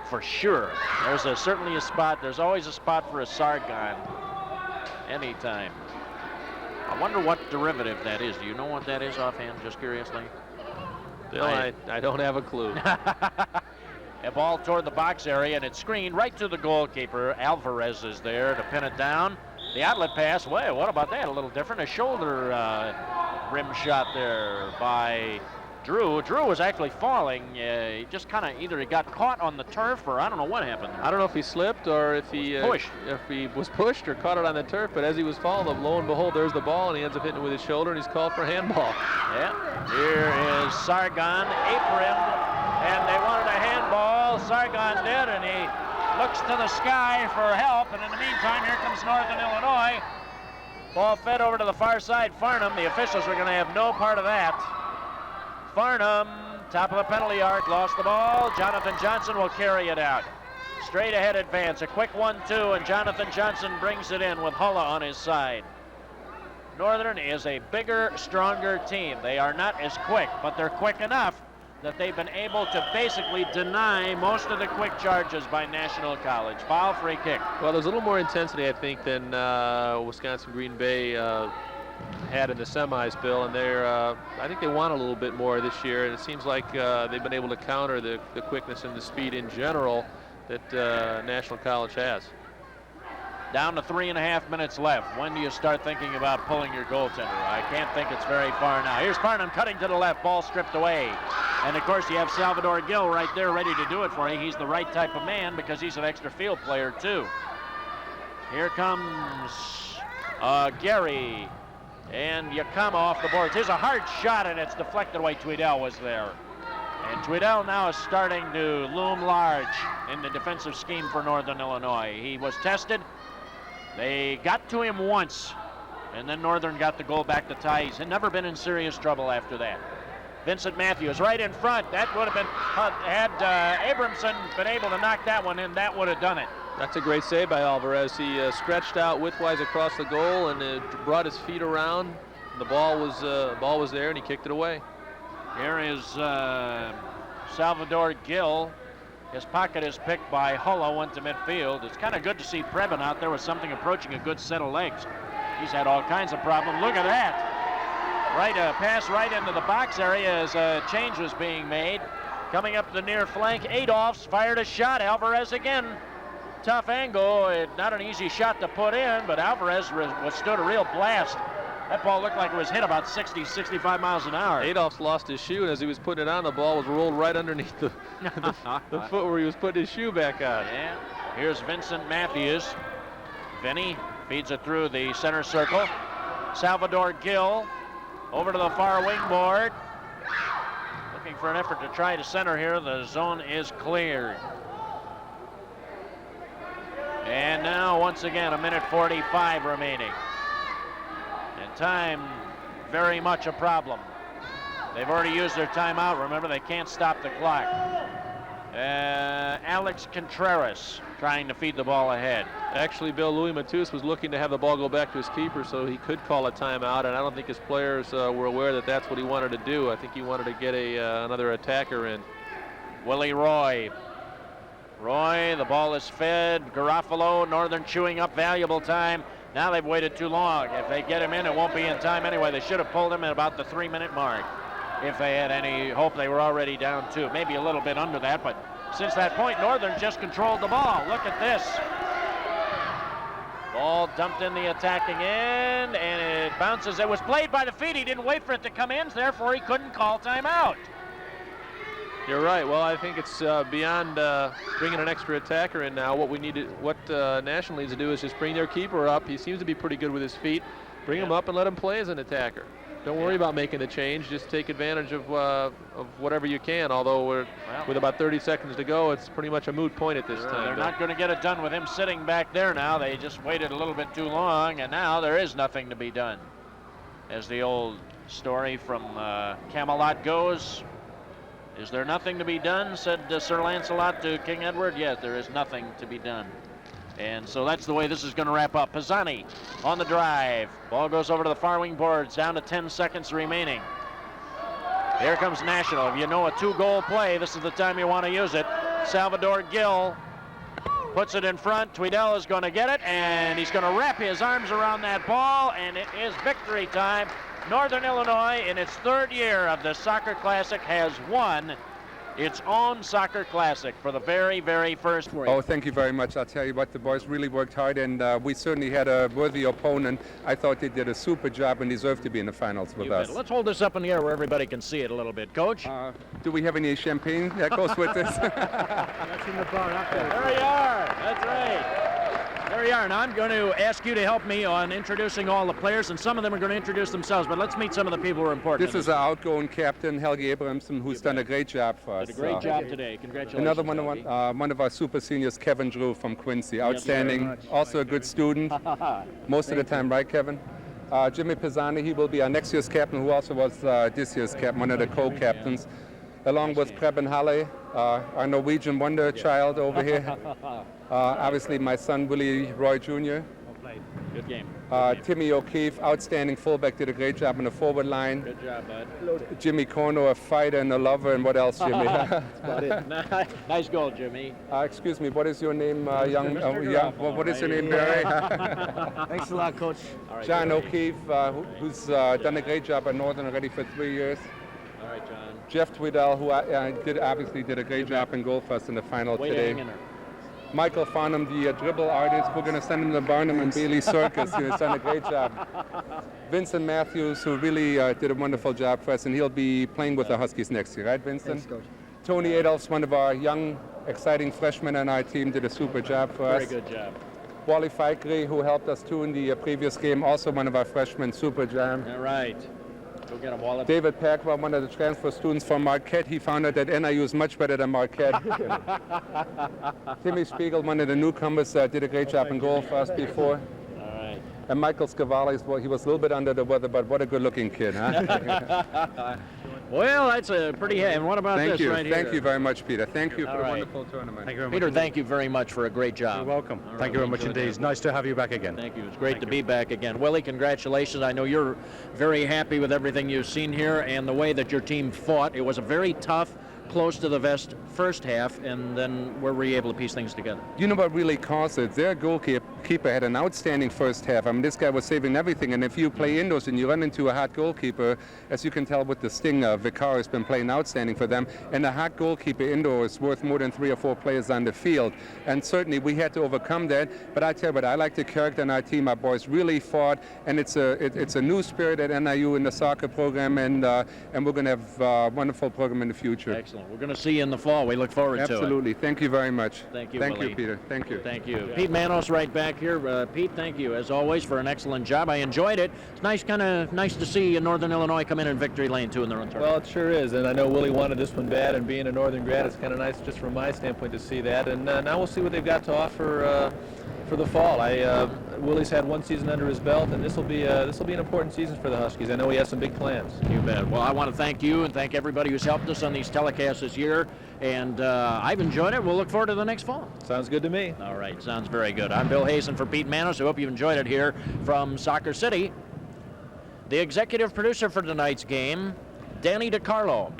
for sure. There's certainly a spot. There's always a spot for a Sargon anytime. I wonder what derivative that is. Do you know what that is offhand, just curiously? Bill, I don't have a clue. A ball toward the box area, and it's screened right to the goalkeeper. Alvarez is there to pin it down. The outlet pass, well, what about that? A little different. A shoulder rim shot there by Drew. Drew was actually falling. He just kind of either he got caught on the turf or I don't know what happened there. I don't know if he slipped or if he was pushed or caught it on the turf, but as he was falling, lo and behold, there's the ball, and he ends up hitting it with his shoulder, and he's called for handball. Yeah, here is Sargon Apron, and they wanted a handball. Sargon did, and he looks to the sky for help, and in the meantime, here comes Northern Illinois. Ball fed over to the far side. Farnham, the officials are going to have no part of that. Farnham, top of the penalty arc, lost the ball. Jonathan Johnson will carry it out. Straight ahead advance, a quick 1-2, and Jonathan Johnson brings it in with Hulla on his side. Northern is a bigger, stronger team. They are not as quick, but they're quick enough that they've been able to basically deny most of the quick charges by National College. Foul, free kick. Well, there's a little more intensity, I think, than Wisconsin Green Bay had in the semis, Bill, and I think they want a little bit more this year, and it seems like they've been able to counter the quickness and the speed in general that National College has. Down to 3.5 minutes left. When do you start thinking about pulling your goaltender? I can't think it's very far now. Here's Farnham cutting to the left, ball stripped away. And of course you have Salvador Gill right there ready to do it for you. He's the right type of man because he's an extra field player too. Here comes Gary, and Yakama off the boards. Here's a hard shot, and it's deflected away. Tweedell was there. And Tweedell now is starting to loom large in the defensive scheme for Northern Illinois. He was tested. They got to him once, and then Northern got the goal back to tie. He's never been in serious trouble after that. Vincent Matthews right in front. That would have been, had Abramson been able to knock that one in, that would have done it. That's a great save by Alvarez. He stretched out widthwise across the goal and brought his feet around. The ball was there, and he kicked it away. Here is Salvador Gill. His pocket is picked by Hulla, went to midfield. It's kind of good to see Preben out there with something approaching a good set of legs. He's had all kinds of problems. Look at that. Right, pass right into the box area as a change was being made. Coming up the near flank, Adolphs fired a shot. Alvarez again. Tough angle. Not an easy shot to put in, but Alvarez withstood a real blast. That ball looked like it was hit about 60, 65 miles an hour. Adolphs lost his shoe, and as he was putting it on, the ball was rolled right underneath the foot where he was putting his shoe back on. Yeah. Here's Vincent Matthews. Vinny feeds it through the center circle. Salvador Gill over to the far wing board. Looking for an effort to try to center here. The zone is cleared. And now, once again, 1:45 remaining. And time, very much a problem. They've already used their timeout. Remember, they can't stop the clock. Alex Contreras trying to feed the ball ahead. Actually, Bill, Louis Matus was looking to have the ball go back to his keeper so he could call a timeout, and I don't think his players were aware that that's what he wanted to do. I think he wanted to get another attacker in. Willie Roy. Roy, the ball is fed. Garofalo, Northern chewing up valuable time. Now they've waited too long. If they get him in, it won't be in time anyway. They should have pulled him at about the 3-minute mark. If they had any hope, they were already down 2. Maybe a little bit under that, but since that point, Northern just controlled the ball. Look at this. Ball dumped in the attacking end, and it bounces. It was played by the feet. He didn't wait for it to come in, therefore he couldn't call timeout. You're right. Well, I think it's beyond bringing an extra attacker in now. What National needs to do is just bring their keeper up. He seems to be pretty good with his feet. Bring him up and let him play as an attacker. Don't worry about making the change. Just take advantage of whatever you can. Although with about 30 seconds to go, it's pretty much a moot point at this time. They're not going to get it done with him sitting back there now. They just waited a little bit too long, and now there is nothing to be done. As the old story from Camelot goes, is there nothing to be done, said Sir Lancelot to King Edward? Yes, there is nothing to be done. And so that's the way this is going to wrap up. Pisani on the drive. Ball goes over to the far wing boards, down to 10 seconds remaining. Here comes National. If you know a 2-goal play, this is the time you want to use it. Salvador Gill puts it in front. Tweedell is going to get it, and he's going to wrap his arms around that ball, and it is victory time. Northern Illinois, in its 3rd year of the Soccer Classic, has won its own Soccer Classic for the very, very first time. Oh, thank you very much. I'll tell you what, the boys really worked hard, and we certainly had a worthy opponent. I thought they did a super job and deserved to be in the finals with us. Let's hold this up in the air where everybody can see it a little bit. Coach? Do we have any champagne that goes with this? That's in the bar up there. There you are. That's right. There you are. Now I'm going to ask you to help me on introducing all the players, and some of them are going to introduce themselves, but let's meet some of the people who are important. This is our outgoing captain, Helge Abrahamson, who's done a great job for us. Did a great job today. Congratulations. Another one of our super seniors, Kevin Drew from Quincy. Outstanding. Also a good student. Most of the time, right, Kevin? Jimmy Pisani, he will be our next year's captain, who also was this year's captain, one of the co-captains. Along with Preben Halle, our Norwegian wonder child over here. Obviously, my son, Willie Roy Jr. Good game. Timmy O'Keefe, outstanding fullback, did a great job on the forward line. Good job, bud. Jimmy Corno, a fighter and a lover, and what else, Jimmy? That's about it. Nice goal, Jimmy. Excuse me, what is your name, young? What is your name, Barry? Thanks a lot, Coach. Right, John Barry. O'Keefe, who's done a great job at Northern already for 3 years. All right, John. Jeff Tweedell, who obviously did a great job in goal for us in the final today. Michael Farnham, the dribble artist, we're going to send him to Barnum and Bailey Circus. He's done a great job. Vincent Matthews, who really did a wonderful job for us, and he'll be playing with the Huskies next year, right, Vincent? Thanks, Coach. Tony Adolphs, one of our young, exciting freshmen on our team, did a super job for us. Very good job. Wally Fikri, who helped us too in the previous game, also one of our freshmen, super job. All right. Go get him, Wallop. David Pacwa, one of the transfer students from Marquette, he found out that NIU is much better than Marquette. Timmy Spiegel, one of the newcomers, did a great job in goal for us before. All right. And Michael Scavali, well, he was a little bit under the weather, but what a good-looking kid, huh? Well, that's a pretty. And what about Thank this you. right here? Thank you very much, Peter. Thank you for All the right. wonderful tournament. Thank you very much. Peter, thank you very much for a great job. You're welcome. All right, Thank you very much enjoyed indeed. that. It's nice to have you back again. Thank you. It's great to be back again. Willie, congratulations. I know you're very happy with everything you've seen here and the way that your team fought. It was a very tough, close to the vest first half, and then where were you able to piece things together? You know what really caused it? Their goalkeeper had an outstanding first half. I mean, this guy was saving everything, and if you play indoors and you run into a hot goalkeeper, as you can tell with the Sting, Vicar has been playing outstanding for them, and a hot goalkeeper indoors is worth more than 3 or 4 players on the field. And certainly we had to overcome that, but I tell you what, I like the character in our team. Our boys really fought, and it's a new spirit at NIU in the soccer program, and we're going to have a wonderful program in the future. Excellent. We're going to see you in the fall. We look forward to it. Absolutely. Thank you very much. Thank you, Thank Willie. you, Peter. Thank you. Thank you. Pete Manos right back here. Pete, thank you as always for an excellent job. I enjoyed it. It's nice to see Northern Illinois come in victory lane too in their own tournament. Well, it sure is, and I know Willie wanted this one bad, and being a Northern grad, it's kind of nice just from my standpoint to see that. And now we'll see what they've got to offer for the fall. Willie's had 1 season under his belt, and this will be an important season for the Huskies. I know he has some big plans. You bet. Well, I want to thank you and thank everybody who's helped us on these telecasts this year, and I've enjoyed it. We'll look forward to the next fall. Sounds good to me. All right, sounds very good. I'm Bill Hazen for Pete Manos. I hope you've enjoyed it here from Soccer City. The executive producer for tonight's game, Danny DiCarlo.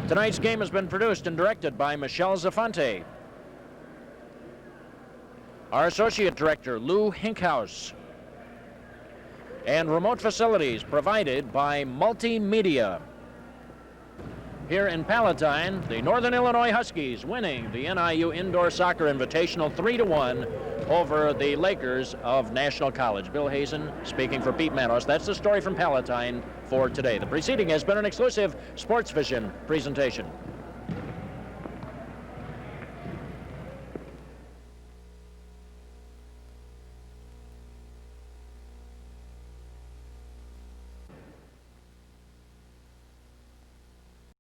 Tonight's game has been produced and directed by Michelle Zafonte. Our associate director, Lou Hinkhouse. And remote facilities provided by Multimedia. Here in Palatine, the Northern Illinois Huskies winning the NIU Indoor Soccer Invitational 3-1 over the Lakers of National College. Bill Hazen speaking for Pete Manos. That's the story from Palatine for today. The preceding has been an exclusive Sports Vision presentation.